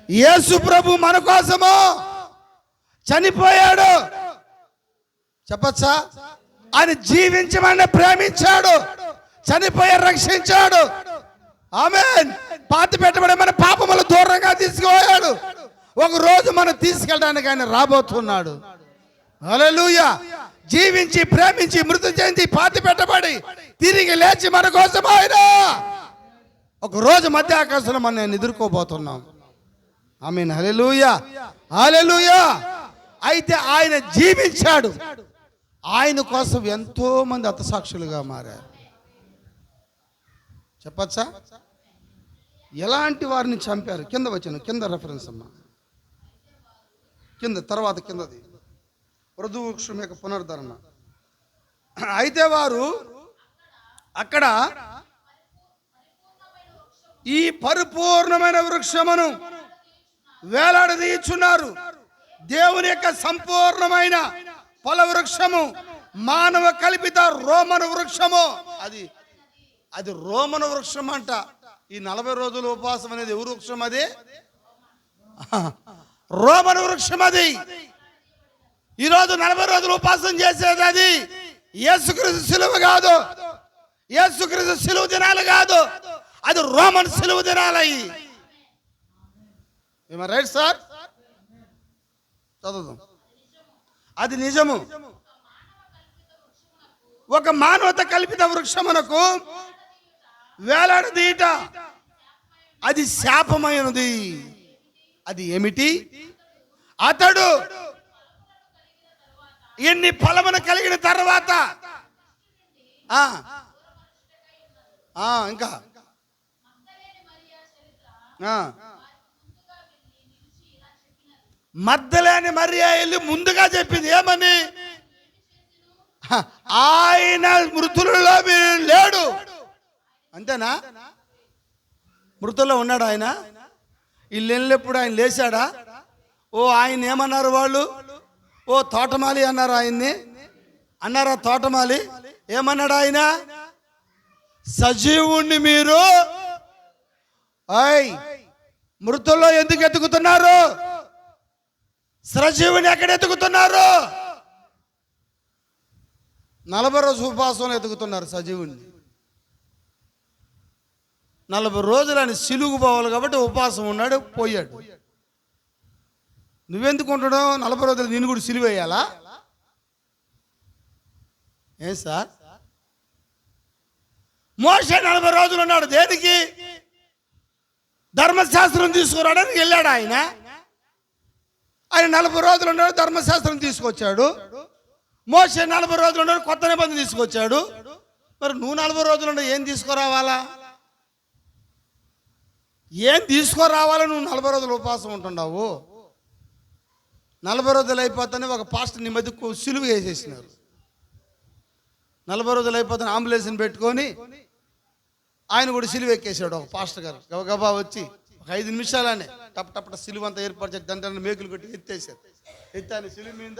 యేసు ప్రభు మన కోసము చనిపోయాడు చెప్పచ్చా? ఆయన జీవించమని ప్రేమించాడు, చనిపోయి రక్షించాడు. ఆమేన్. పాతి పెట్టబడి మన పాపములు దూరంగా తీసుకుపోయాడు. ఒక రోజు మనం తీసుకెళ్ళడానికి ఆయన రాబోతున్నాడు. హల్లెలూయా. జీవించి ప్రేమించి మృతి చెంది పాతి పెట్టబడి తిరిగి లేచి మన కోసం ఆయన ఒక రోజు మధ్య ఆకాశంలో మనం ఎదుర్కోబోతున్నాం. ఆమేన్, హల్లెలూయా, హల్లెలూయా. అయితే ఆయన జీవించాడు. ఆయన కోసం ఎంతో మంది హతసాక్షులుగా మారారు చెప్పచ్చా? ఎలాంటి వారిని చంపారు? కింద వచ్చిన కింద రెఫరెన్స్ అమ్మా, కింద తర్వాత కిందది వృద్ధు వృక్షం యొక్క పునరుద్ధరణ. అయితే వారు అక్కడ ఈ పరిపూర్ణమైన వృక్షమును వేలాడదీయుచున్నారు. దేవుని యొక్క సంపూర్ణమైన ఫల వృక్షము, మానవ కల్పిత రోమను వృక్షము. అది రోమను వృక్షం అంట. ఈ 40 రోజుల ఉపవాసం అనేది ఎవరు వృక్షం? అది రోమను వృక్షం. అది ఈరోజు 40 రోజులు ఉపవాసం చేసేది అది యేసుక్రీస్తు సిలువ కాదు, యేసుక్రీస్తు సిలువ దినాలు కాదు, అది రోమన్ సిలువ దినాలయ్యి. Right sir? చదువుదాం. అది నిజము. ఒక మానవత కల్పిత వృక్షమునకు వేలాడదీయట అది శాపమైనది. అది ఏమిటి? అతడు ఎన్ని ఫలమును కలిగిన తర్వాత ఇంకా మగ్దలేని మరియ వెళ్ళి ముందుగా చెప్పింది ఏమని? ఆయన మృతులలో లేడు. అంతేనా? మృతుల్లో ఉన్నాడు ఆయన. వీళ్ళు వెళ్ళినప్పుడు ఆయన లేచాడా? ఓ ఆయన ఏమన్నారు వాళ్ళు? ఓ తోటమాలి అన్నారు ఆయన్ని. అన్నారా తోటమాలి? ఏమన్నాడు ఆయన? సజీవుణ్ణి మీరు మృతుల్లో ఎందుకు ఎత్తుకుతున్నారు? సజీవుని ఎక్కడ ఎత్తుకుతున్నారు? 40 రోజు ఉపవాసంలో ఎత్తుకుతున్నారు సజీవుని. 40 రోజులు ఆయన సిలుగు పోవాలి కాబట్టి ఉపవాసం ఉన్నాడు, పోయాడు. నువ్వెందుకు ఉంటున్నావు? 40 రోజులు నేను కూడా సిలువ వేయాలా? ఏం సార్? మోషే 40 రోజులు ఉన్నాడు. దేనికి? ధర్మశాస్త్రం తీసుకురావడానికి వెళ్ళాడు ఆయన. 40 రోజులు ఉన్నాడు, ధర్మశాస్త్రం తీసుకొచ్చాడు. మోషే 40 రోజులు ఉన్నాడు, కొత్త నిబంధన తీసుకొచ్చాడు. మరి నువ్వు 40 రోజులు ఉన్నావు, ఏం తీసుకురావాలా? ఏం తీసుకురావాలా? నువ్వు 40 రోజులు ఉపవాసం ఉంటున్నావు. 40 రోజులు అయిపోతానే ఒక పాస్టర్ నీ మధ్య సిలువ వేసేసినారు. 40 రోజులు అయిపోతానే అంబులెన్స్ని పెట్టుకొని ఆయన కూడా సిలువ ఎక్కేసాడు. ఒక పాస్టర్ గారు గబగబా వచ్చి ఒక 5 నిమిషాలనే టపటపట సిలువ అంతా ఏర్పరిచారు. దాంట్లో మేకులు కొట్టి ఎత్తేసారు. ఆయన సిలువ మీద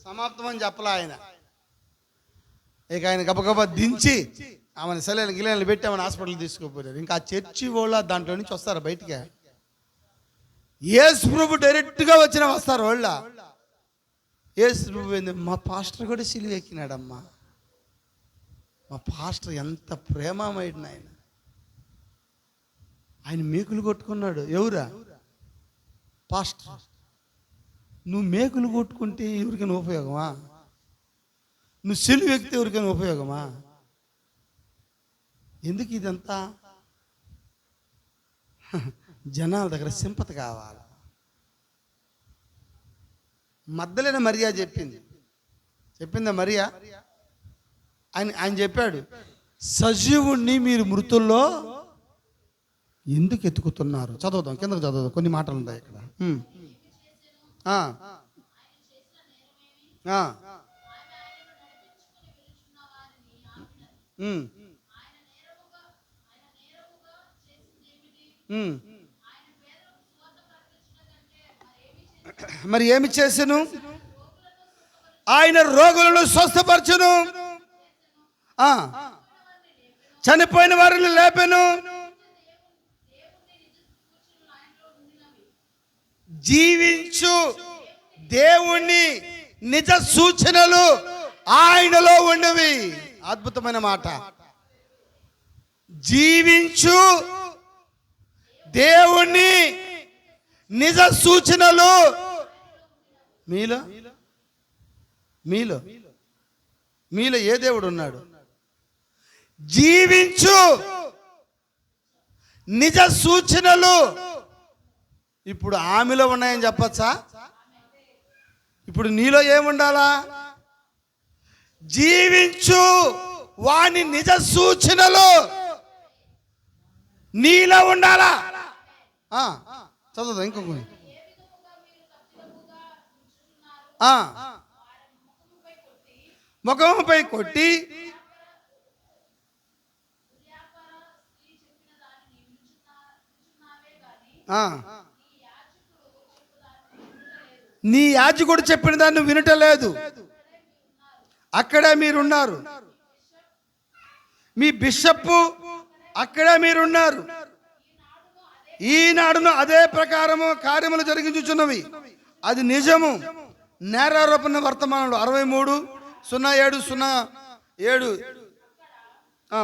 సమాప్తం అని చెప్పలా ఆయన. ఇక ఆయన గబగబా దించి ఆమెను సెలైన్ గిలైన్లు పెట్టి ఆమెను హాస్పిటల్ తీసుకుపోయారు. ఇంకా ఆ చర్చి వాళ్ళు దాంట్లో నుంచి వస్తారు బయటికి. యేసు ప్రభు డైరెక్ట్గా వస్తారు వాళ్ళ. యేసు ప్రభు ఏంది? మా పాస్టర్ కూడా సిలువ ఎక్కినాడమ్మా. మా పాస్టర్ ఎంత ప్రేమమయుడు ఆయన. ఆయన మేకులు కొట్టుకున్నాడు. ఎవరా? పాస్టర్. నువ్వు మేకులు కొట్టుకుంటే ఎవరికైనా ఉపయోగమా? నువ్వు సిలువ ఎక్కితే ఎవరికైనా ఉపయోగమా? ఎందుకు ఇదంతా? జనాల దగ్గర సింపతి కావాలి. మగ్దలేనే మరియా చెప్పిందా మరియా? ఆయన చెప్పాడు, సజీవుణ్ణి మీరు మృతుల్లో ఎందుకు ఎత్తుకుతున్నారు? చదువుదాం, కిందకు చదువుదాం, కొన్ని మాటలు ఉంటాయి ఇక్కడ. మరి ఏమి చేసెను? ఆయన రోగులను స్వస్థపరచును, చనిపోయిన వారిని లేపెను, జీవించు దేవుణ్ణి నిజ సూచనలు ఆయనలో ఉన్నవి. అద్భుతమైన మాట. జీవించు దేవుణ్ణి నిజ సూచనలు మీలో మీలో మీలో ఏ దేవుడు ఉన్నాడు? జీవించు నిజ సూచనలు ఇప్పుడు ఆమెలో ఉన్నాయని చెప్పచ్చా? ఇప్పుడు నీలో ఏముండాలా? జీవించు వాని నిజ సూచనలు నీలో ఉండాలా? చదువుదా ఇంకొక. ముఖముపై కొట్టి నీ యాజకుడు చెప్పిన దాన్ని వినటలేదు. అక్కడే మీరున్నారు. మీ బిషప్ అక్కడే మీరున్నారు. ఈనాడును అదే ప్రకారము కార్యములు జరిగించుచున్నవి. అది నిజము. నేరారోపణ వర్తమానంలో 63:07:07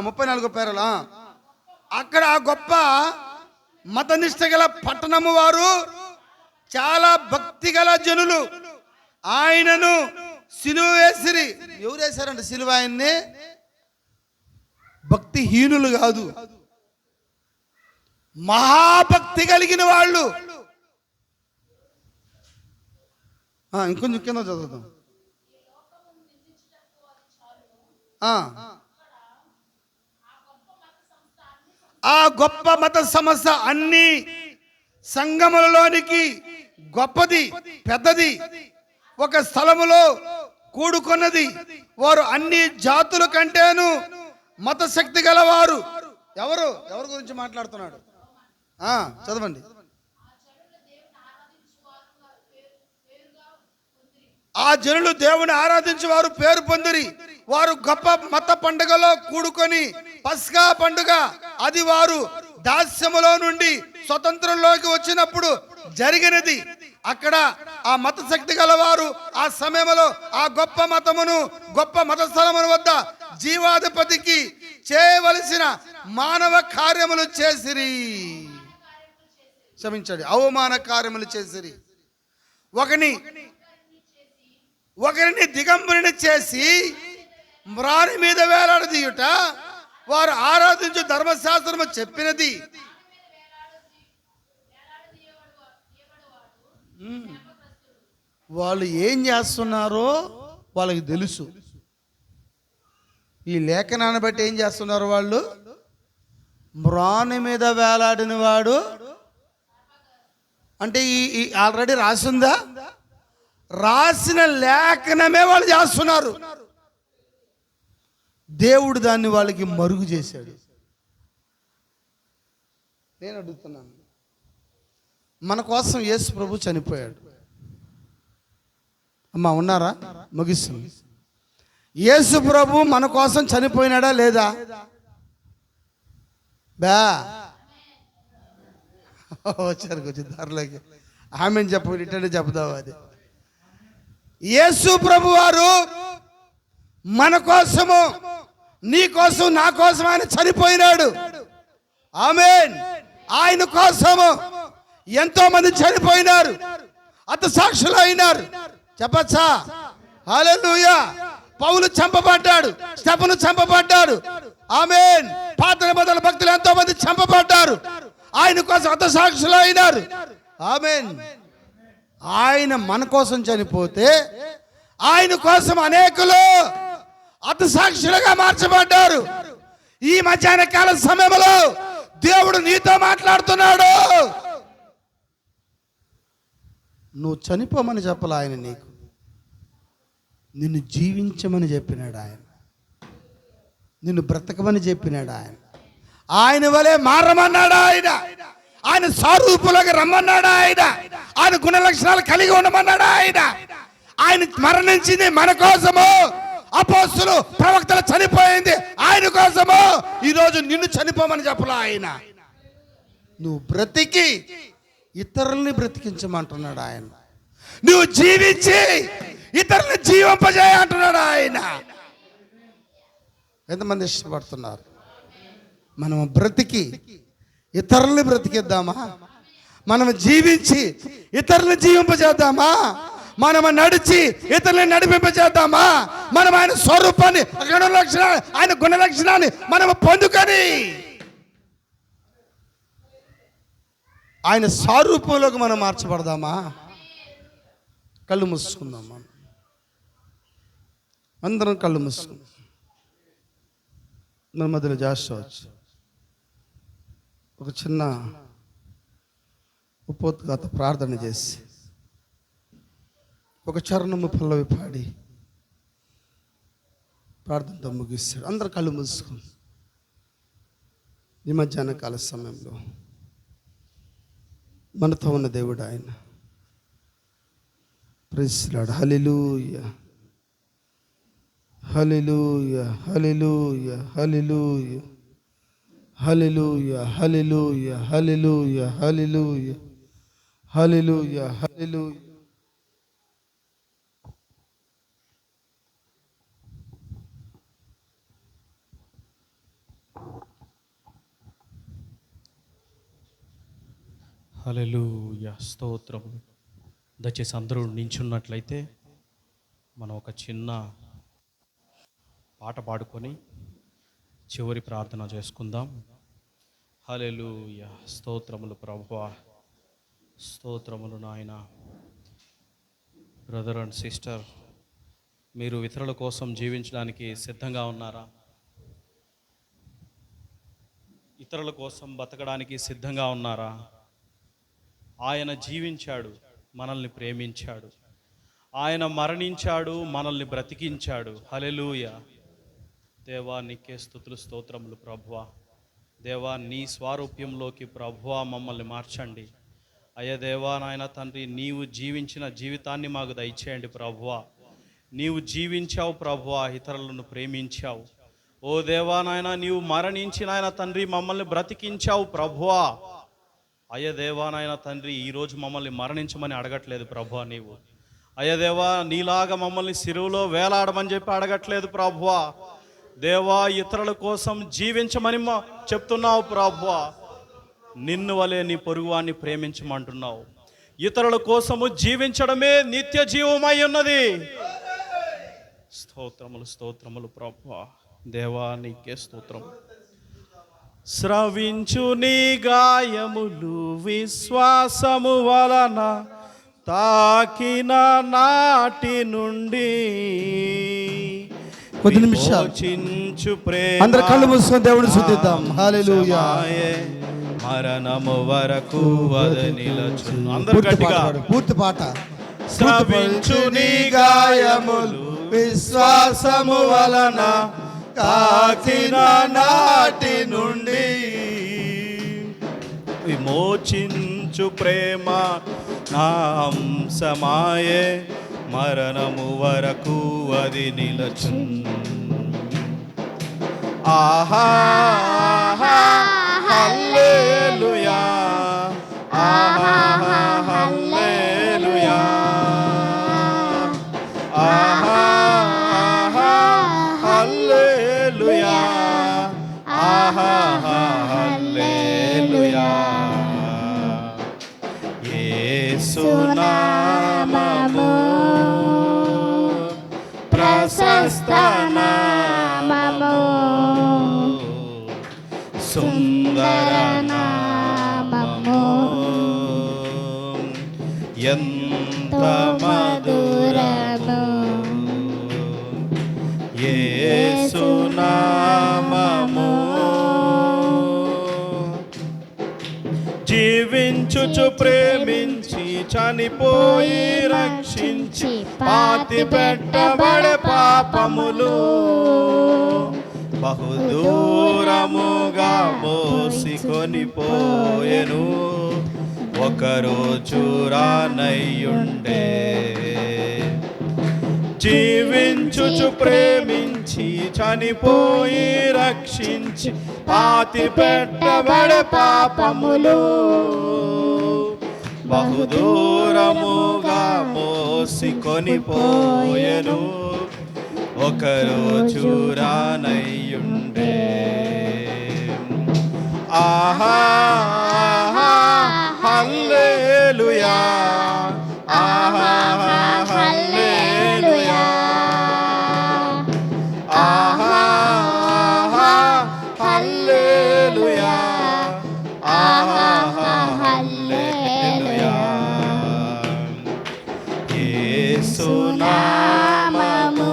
34 పేరల. అక్కడ ఆ గొప్ప మతనిష్ట గల పట్టణము వారు, చాలా భక్తి గల జనులు ఆయనను సిలువ వేసిరి. ఎవరు వేశారంటే సిలువ ఆయన్ని? భక్తిహీనులు కాదు, మహాభక్తి కలిగిన వాళ్ళు. ఇంకొంచెం కింద చదువుతాం. ఆ గొప్ప మత సంస్థ అన్ని సంఘములలోనికి గొప్పది, పెద్దది, ఒక స్థలములో కూడుకున్నది. వారు అన్ని జాతుల కంటేను మత శక్తి గలవారు. ఎవరి గురించి మాట్లాడుతున్నాడు? చదవండి. ఆ జనులు దేవుని ఆరాధించి వారు పేరు పొందిరి. వారు గొప్ప మత పండుగలో కూడుకొని పస్కా పండుగ, అది వారు దాస్యములో నుండి స్వతంత్రంలోకి వచ్చినప్పుడు జరిగినది. అక్కడ ఆ మత శక్తి గలవారు ఆ సమయంలో ఆ గొప్ప మతమును, గొప్ప మత స్థలముల వద్ద జీవాధిపతికి చేయవలసిన మానవ కార్యములు చేసిరి. క్షమించండి, అవమాన కార్యములు చేసిరి. ఒకరిని దిగంబరిని చేసి మ్రాని మీద వేలాడదీయుట వారు ఆరాధించు ధర్మశాస్త్రము చెప్పినది. వాళ్ళు ఏం చేస్తున్నారో వాళ్ళకి తెలుసు. ఈ లేఖనాన్ని బట్టి ఏం చేస్తున్నారు వాళ్ళు? మ్రాని మీద వేలాడిన వాడు అంటే ఈ ఆల్రెడీ రాసిందా? రాసిన లేఖనమే వాళ్ళు చేస్తున్నారు. దేవుడు దాన్ని వాళ్ళకి మరుగు చేశాడు. నేను అడుగుతున్నాను, మన కోసం యేసు ప్రభు చనిపోయాడు. అమ్మా ఉన్నారా? ముగిస్తుంది. యేసు ప్రభు మన కోసం చనిపోయినాడా లేదా? బా వచ్చారు కొంచెం దారిలోకి. ఆమెను చెప్పు, ఇట్టంటే చెప్దావు. అది యేసు ప్రభు వారు మన కోసము, నీ కోసం, నా కోసం ఆయన చనిపోయినాడు. ఆమేన్. ఆయన కోసము ఎంతో మంది చనిపోయినారు, హతసాక్షులు అయినారు. చెప్పచ్చా? హల్లెలూయా. పౌలు చంపబడ్డాడు, స్టెఫను చంపబడ్డాడు. ఆమేన్. పాత నిబంధనల భక్తులు ఎంతో మంది చంపబడ్డారు, ఆయన కోసం హతసాక్షులు అయినారు. ఆమేన్. ఆయన మన కోసం చనిపోతే ఆయన కోసం అనేకులు హతసాక్షులుగా మార్చబడ్డారు. ఈ మధ్యాహ్న కాల సమయంలో దేవుడు నీతో మాట్లాడుతున్నాడు. నువ్వు చనిపోమని చెప్పలే ఆయన, నీకు నిన్ను జీవించమని చెప్పినాడు ఆయన. నిన్ను బ్రతకమని చెప్పినాడు ఆయన. ఆయన వలె మారమన్నాడు ఆయన. ఆయన స్వరూపులకు రమ్మన్నాడు ఆయన. ఆయన గుణ లక్షణాలు కలిగి ఉండమన్నాడు ఆయన. ఆయన మరణించింది మన కోసము. అపోస్తలులు, ప్రవక్తలు చనిపోయింది ఆయన కోసము. ఈరోజు నిన్ను చనిపోమని చెప్పలే ఆయన. నువ్వు బ్రతికి ఇతరుల్ని బ్రతికించమంటున్నాడు ఆయన. నువ్వు జీవించి ఇతరుల్ని జీవింపజేయ అంటున్నాడు ఆయన. ఎంతమంది ఇష్టపడుతున్నారు? మనం బ్రతికి ఇతరుల్ని బ్రతికిద్దామా? మనం జీవించి ఇతరుల్ని జీవింపజేద్దామా? మనం నడిచి ఇతరులను నడిపింపజేద్దామా? మనం ఆయన స్వరూపాన్ని, ఆయన గుణ లక్షణాన్ని మనం పొందుకొని ఆయన స్వరూపంలోకి మనం మార్చబడదామా? కళ్ళు మూసుకుందాం. మనం అందరం కళ్ళు మూసుకుందాం. మన మధ్యలో చేస్తవచ్చు ఒక చిన్న ఉపోద్ఘాత ప్రార్థన చేసి ఒక చరణము పల్లవి పాడి ప్రార్థనతో ముగిస్తాడు. అందరు కళ్ళు మూసుకుంది. ఈ మధ్యాహ్న కాల సమయంలో మనతో ఉన్న దేవుడు ఆయన. Praise the Lord. Hallelujah, hallelujah, hallelujah, hallelujah, hallelujah, hallelujah, hallelujah, hallelujah, hallelujah, hallelujah. Hallelujah, స్తోత్రములు. దయచేసి అందరూ నించున్నట్లయితే మనం ఒక చిన్న పాట పాడుకొని చివరి ప్రార్థన చేసుకుందాం. హల్లెలూయా, స్తోత్రములు ప్రభువా, స్తోత్రములు నాయన. బ్రదర్ అండ్ సిస్టర్, మీరు ఇతరుల కోసం జీవించడానికి సిద్ధంగా ఉన్నారా? ఇతరుల కోసం బతకడానికి సిద్ధంగా ఉన్నారా? ఆయన జీవించాడు, మనల్ని ప్రేమించాడు. ఆయన మరణించాడు, మనల్ని బ్రతికించాడు. హల్లెలూయా. దేవా నీకే స్తుతులు, స్తోత్రములు ప్రభువా. దేవా నీ స్వారూప్యంలోకి ప్రభువా మమ్మల్ని మార్చండి. అయ్యా దేవా నాయన తండ్రి, నీవు జీవించిన జీవితాన్ని మాకు దయచేయండి ప్రభువా. నీవు జీవించావు ప్రభువా, ఇతరులను ప్రేమించావు. ఓ దేవా నాయన, నీవు మరణించి నాయన తండ్రి మమ్మల్ని బ్రతికించావు ప్రభువా. అయ్య దేవా నాయన తండ్రి, ఈరోజు మమ్మల్ని మరణించమని అడగట్లేదు ప్రభువా. నీవు అయ్య దేవా, నీలాగా మమ్మల్ని సిలువలో వేలాడమని చెప్పి అడగట్లేదు ప్రభువా. దేవా, ఇతరుల కోసం జీవించమని చెప్తున్నావు ప్రభువా. నిన్ను వలె నీ పొరుగువాన్ని ప్రేమించమంటున్నావు. ఇతరుల కోసము జీవించడమే నిత్య జీవమై ఉన్నది. స్తోత్రములు స్తోత్రములు ప్రభువా. దేవా, నీకే స్తోత్రం. స్రవించు నీ గాయములు విశ్వాసము వలన తాకిన నాటి నుండి కొద్ది నిమిషాలు అందరు కళ్ళు మూసుకొని దేవుని స్తుతిద్దాం. హల్లెలూయా. మరణము వరకు అది నిలచును. అందరూ గట్టిగా పూర్తి పాట. స్రవించు నీ గాయములు విశ్వాసము వలన తాకిన నాటి నుండి విమోచించు ప్రేమ నా అంశమాయే, మరణము వరకు అది నిలచును. ఆహా హల్లెలూయా, ఆహా హల్లెలూయా, ఆహా హల్లెలూయా, ఆహా హల్లెలూయా. యేసు నామము ప్రశస్త నామము, సుందర నామము, ఎంత మధురము. యేసు నామము జీవించుచు ప్రేమించి చనిపోయి రక్షించి పాతి పెట్టబడే పాపములు బహుదూరముగా మోసికొని పోయెను. ఒకరోజు రానయ్యుండే. జీవించుచు ప్రేమించి చనిపోయి రక్షించి పాతి పెట్టబడే పాపములు బహుదూరముగా మోసికొని పోయెను. ఒకరోజు రానయ్యుండే. ఆహా హల్లెలూయా, ఆహా హల్లెలూయా, ఆహా హల్లెలూయా, ఆహా హల్లెలూయా. యేసు నామము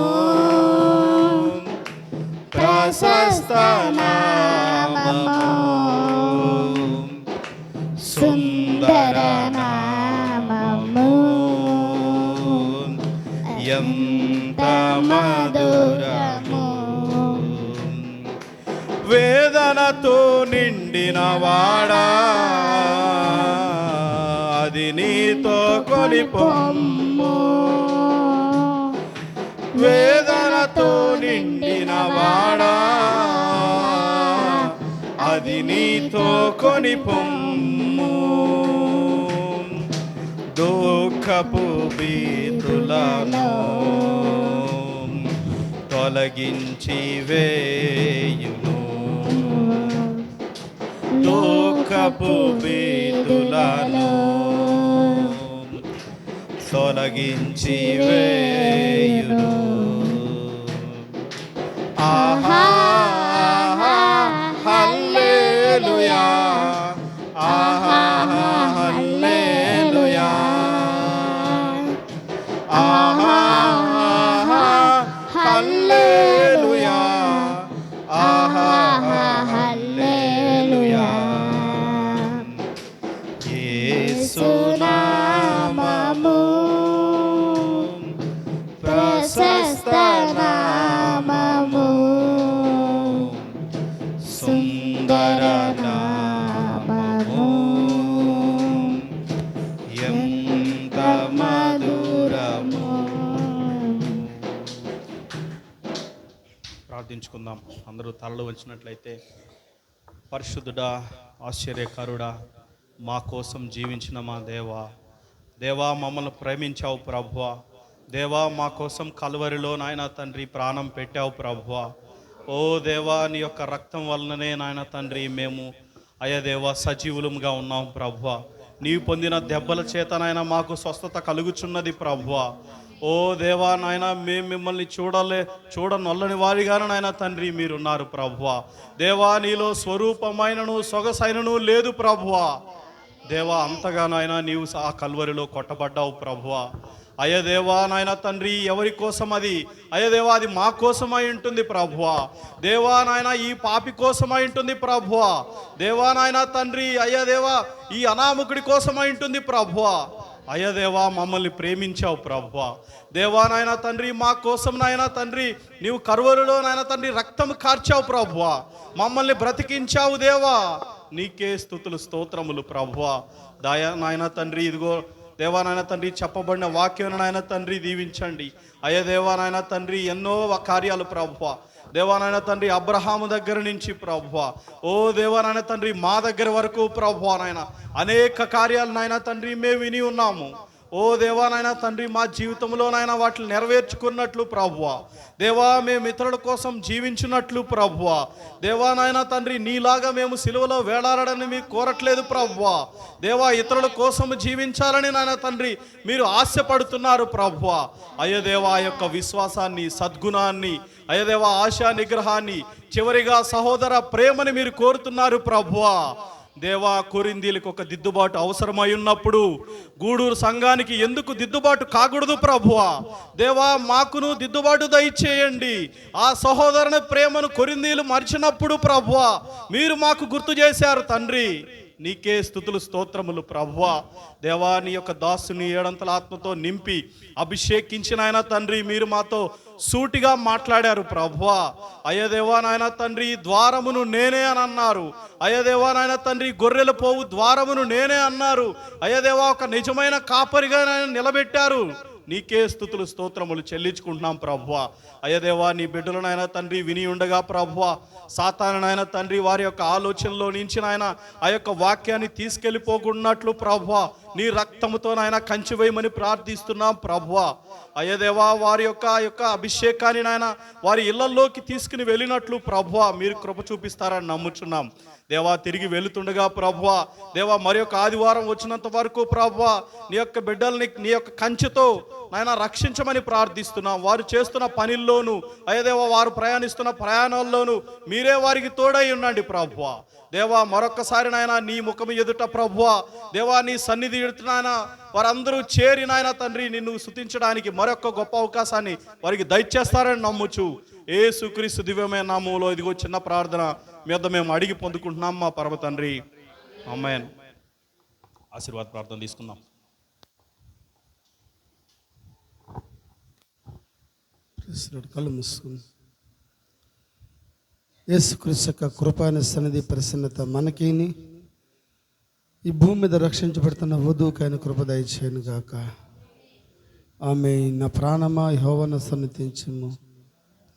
ప్రశస్త నామము, సుందర నామము, ఎంత మధురము. వేదనతో నిండిన వాడా, అది నీతో కొనిపొమ్ము. వేదనతో నిండిన వాడా, అది నీతో కొనిపొమ్ము. దుఃఖపు భీతులను తొలగించి వేయును. దుఃఖపు భీతులను తొలగించి వేయును. ఆహా హల్లెలూయా, ఆహా హల్లెలూయా, ఆహా హల్లెలూయా, ఆహా హల్లెలూయా. యేసు నామము ప్రశస్త నామము, సుందర నామము, ఎంత మధురము. ప్రార్థించుకుందాం. అందరూ తలలు వంచినట్లయితే. పరిశుద్ధుడా, ఆశ్చర్యకరుడా, మా కోసం జీవించిన మా దేవా, దేవా మమ్మల్ని ప్రేమించావు ప్రభువా, దేవా మా కోసం కల్వరిలో నాయన తండ్రి ప్రాణం పెట్టావు ప్రభువా. ఓ దేవా, నీ యొక్క రక్తం వలననే నాయన తండ్రి మేము అయ్యా దేవా సజీవులుగా ఉన్నాం ప్రభువా. నీవు పొందిన దెబ్బల చేత నాయన మాకు స్వస్థత కలుగుచున్నది ప్రభువా. ఓ దేవా నాయన, మేము మిమ్మల్ని చూడనొల్లని వారిగాను నాయన తండ్రి మీరున్నారు ప్రభువా. దేవా, నీలో స్వరూపమైనను సొగసైనను లేదు ప్రభువా. దేవా, అంతగా నాయన నీవు ఆ కల్వరిలో కొట్టబడ్డావు ప్రభువా. అయ్యదేవా నాయన తండ్రి, ఎవరి కోసం అది? అయ్యదేవా, అది మా కోసమై ఉంటుంది ప్రభువా. దేవా నాయన, ఈ పాపి కోసమై ఉంటుంది ప్రభువా. దేవా నాయన తండ్రి, అయ్యదేవా ఈ అనామకుడి కోసమై ఉంటుంది ప్రభువా. అయ్యదేవా, మమ్మల్ని ప్రేమించావు ప్రభువా. దేవా నాయన తండ్రి, మా కోసం నాయన తండ్రి నీవు కరువరులో నాయన తండ్రి రక్తం కార్చావు ప్రభువా. మమ్మల్ని బ్రతికించావు దేవా. నీకే స్తుతులు స్తోత్రములు ప్రభువా. దయా నాయన తండ్రి, ఇదిగో దేవా నాయన తండ్రి చెప్పబడిన వాక్యం నాయన తండ్రి దీవించండి. అయ్యా దేవా నాయన తండ్రి ఎన్నో కార్యాలు ప్రభువా. దేవా నాయన తండ్రి అబ్రహాము దగ్గర నుంచి ప్రభువా, ఓ దేవా నాయన తండ్రి మా దగ్గర వరకు ప్రభువా నాయన అనేక కార్యాలు నాయన తండ్రి మేము విని ఉన్నాము. ఓ దేవా నాయన తండ్రి మా జీవితంలో నాయన వాటిని నెరవేర్చుకున్నట్లు ప్రభువా. దేవా, మేము ఇతరుల కోసం జీవించినట్లు ప్రభువా. దేవా నాయన తండ్రి, నీలాగా మేము సిలువలో వేలాడని మీకు కోరట్లేదు ప్రభువా. దేవా, ఇతరుల కోసం జీవించాలని నాయన తండ్రి మీరు ఆశపడుతున్నారు ప్రభువా. అయ్యదేవా, ఆ యొక్క విశ్వాసాన్ని, సద్గుణాన్ని, అయ్యదేవా ఆశా నిగ్రహాన్ని, చివరిగా సహోదర ప్రేమని మీరు కోరుతున్నారు ప్రభువా. దేవా, కొరింథీయులకు ఒక దిద్దుబాటు అవసరమై ఉన్నప్పుడు గూడూరు సంఘానికి ఎందుకు దిద్దుబాటు కాకూడదు ప్రభువా? దేవా, మాకును దిద్దుబాటు దయచేయండి. ఆ సహోదరుని ప్రేమను కొరింథీయులు మర్చినప్పుడు ప్రభువా మీరు మాకు గుర్తు చేశారు తండ్రి. నీకే స్తుతులు స్తోత్రములు ప్రభువా. దేవా, నీ యొక్క దాసుని ఏడంతల ఆత్మతో నింపి అభిషేకించిన ఆయన తండ్రి మీరు మాతో సూటిగా మాట్లాడారు ప్రభువా. అయ్యదేవా నాయన తండ్రి, ద్వారమును నేనే అని అన్నారు. అయ్యదేవా నాయన తండ్రి, గొర్రెలు పోవు ద్వారమును నేనే అన్నారు. అయ్యదేవా, ఒక నిజమైన కాపరిగా నిలబెట్టారు. నీకే స్తుతులు స్తోత్రములు చెల్లించుకుంటున్నాం ప్రభువా. అయ్యదేవా, నీ బిడ్డలనైనా తండ్రి విని ఉండగా ప్రభువా, సాతానునైనా తండ్రి వారి యొక్క ఆలోచనలో నుంచి నాయన ఆ యొక్క వాక్యాన్ని తీసుకెళ్ళిపోకున్నట్లు ప్రభువా నీ రక్తముతో నాయన కంచి వేయమని ప్రార్థిస్తున్నాం ప్రభువా. అయ్యదేవా, వారి యొక్క అభిషేకాన్ని నాయన వారి ఇళ్లలోకి తీసుకుని వెళ్ళినట్లు ప్రభువా మీరు కృప చూపిస్తారని నమ్ముచున్నాం. దేవా, తిరిగి వెళుతుండగా ప్రభువా, దేవా మరి యొక్క ఆదివారం వచ్చినంత వరకు ప్రభువా నీ యొక్క బిడ్డల్ని నీ యొక్క కంచెతో నాయన రక్షించమని ప్రార్థిస్తున్నాం. వారు చేస్తున్న పనిల్లోనూ అయ్యదేవా వారు ప్రయాణిస్తున్న ప్రయాణాల్లోనూ మీరే వారికి తోడై ఉండండి ప్రభువా. దేవా, మరొక్కసారి నాయన నీ ముఖము ఎదుట ప్రభువా, దేవా నీ సన్నిధి ఎదుట వారందరూ చేరి నాయన తండ్రి నిన్ను స్తుతించడానికి మరొక గొప్ప అవకాశాన్ని వారికి దయచేస్తారని నమ్ముచు యేసుక్రీస్తు దివ్యమైన నామములో ఇదిగో చిన్న ప్రార్థన మీద మేము అడిగి పొందుకుంటున్నాం మా పరమ తండ్రి, ఆమేన్. ఆశీర్వాద ప్రార్థన తీసుకుందాం. కళ్ళు మూసుకుంది. యేసుక్రీస్తు యొక్క కృపాన సన్నిధి ప్రసన్నత మనకిని ఈ భూమి మీద రక్షించబడుతున్న వధువుకైన కృప దయచేయను గాక. ఆమె నా ప్రాణమా యెహోవాను సన్నిధించుము,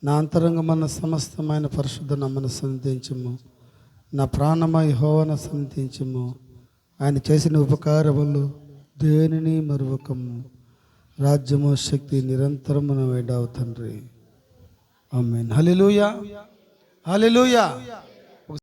నా అంతరంగమన్న సమస్తమైన పరిశుద్ధ నమ్మను సన్నిధించుము. నా ప్రాణమా యెహోవాను సన్నిధించుము, ఆయన చేసిన ఉపకారములు దేనిని మరువకము. రాజ్యము శక్తి నిరంతరమున వేడావు తండ్రి. ఆమేన్. హల్లెలూయా, హల్లెలూయా.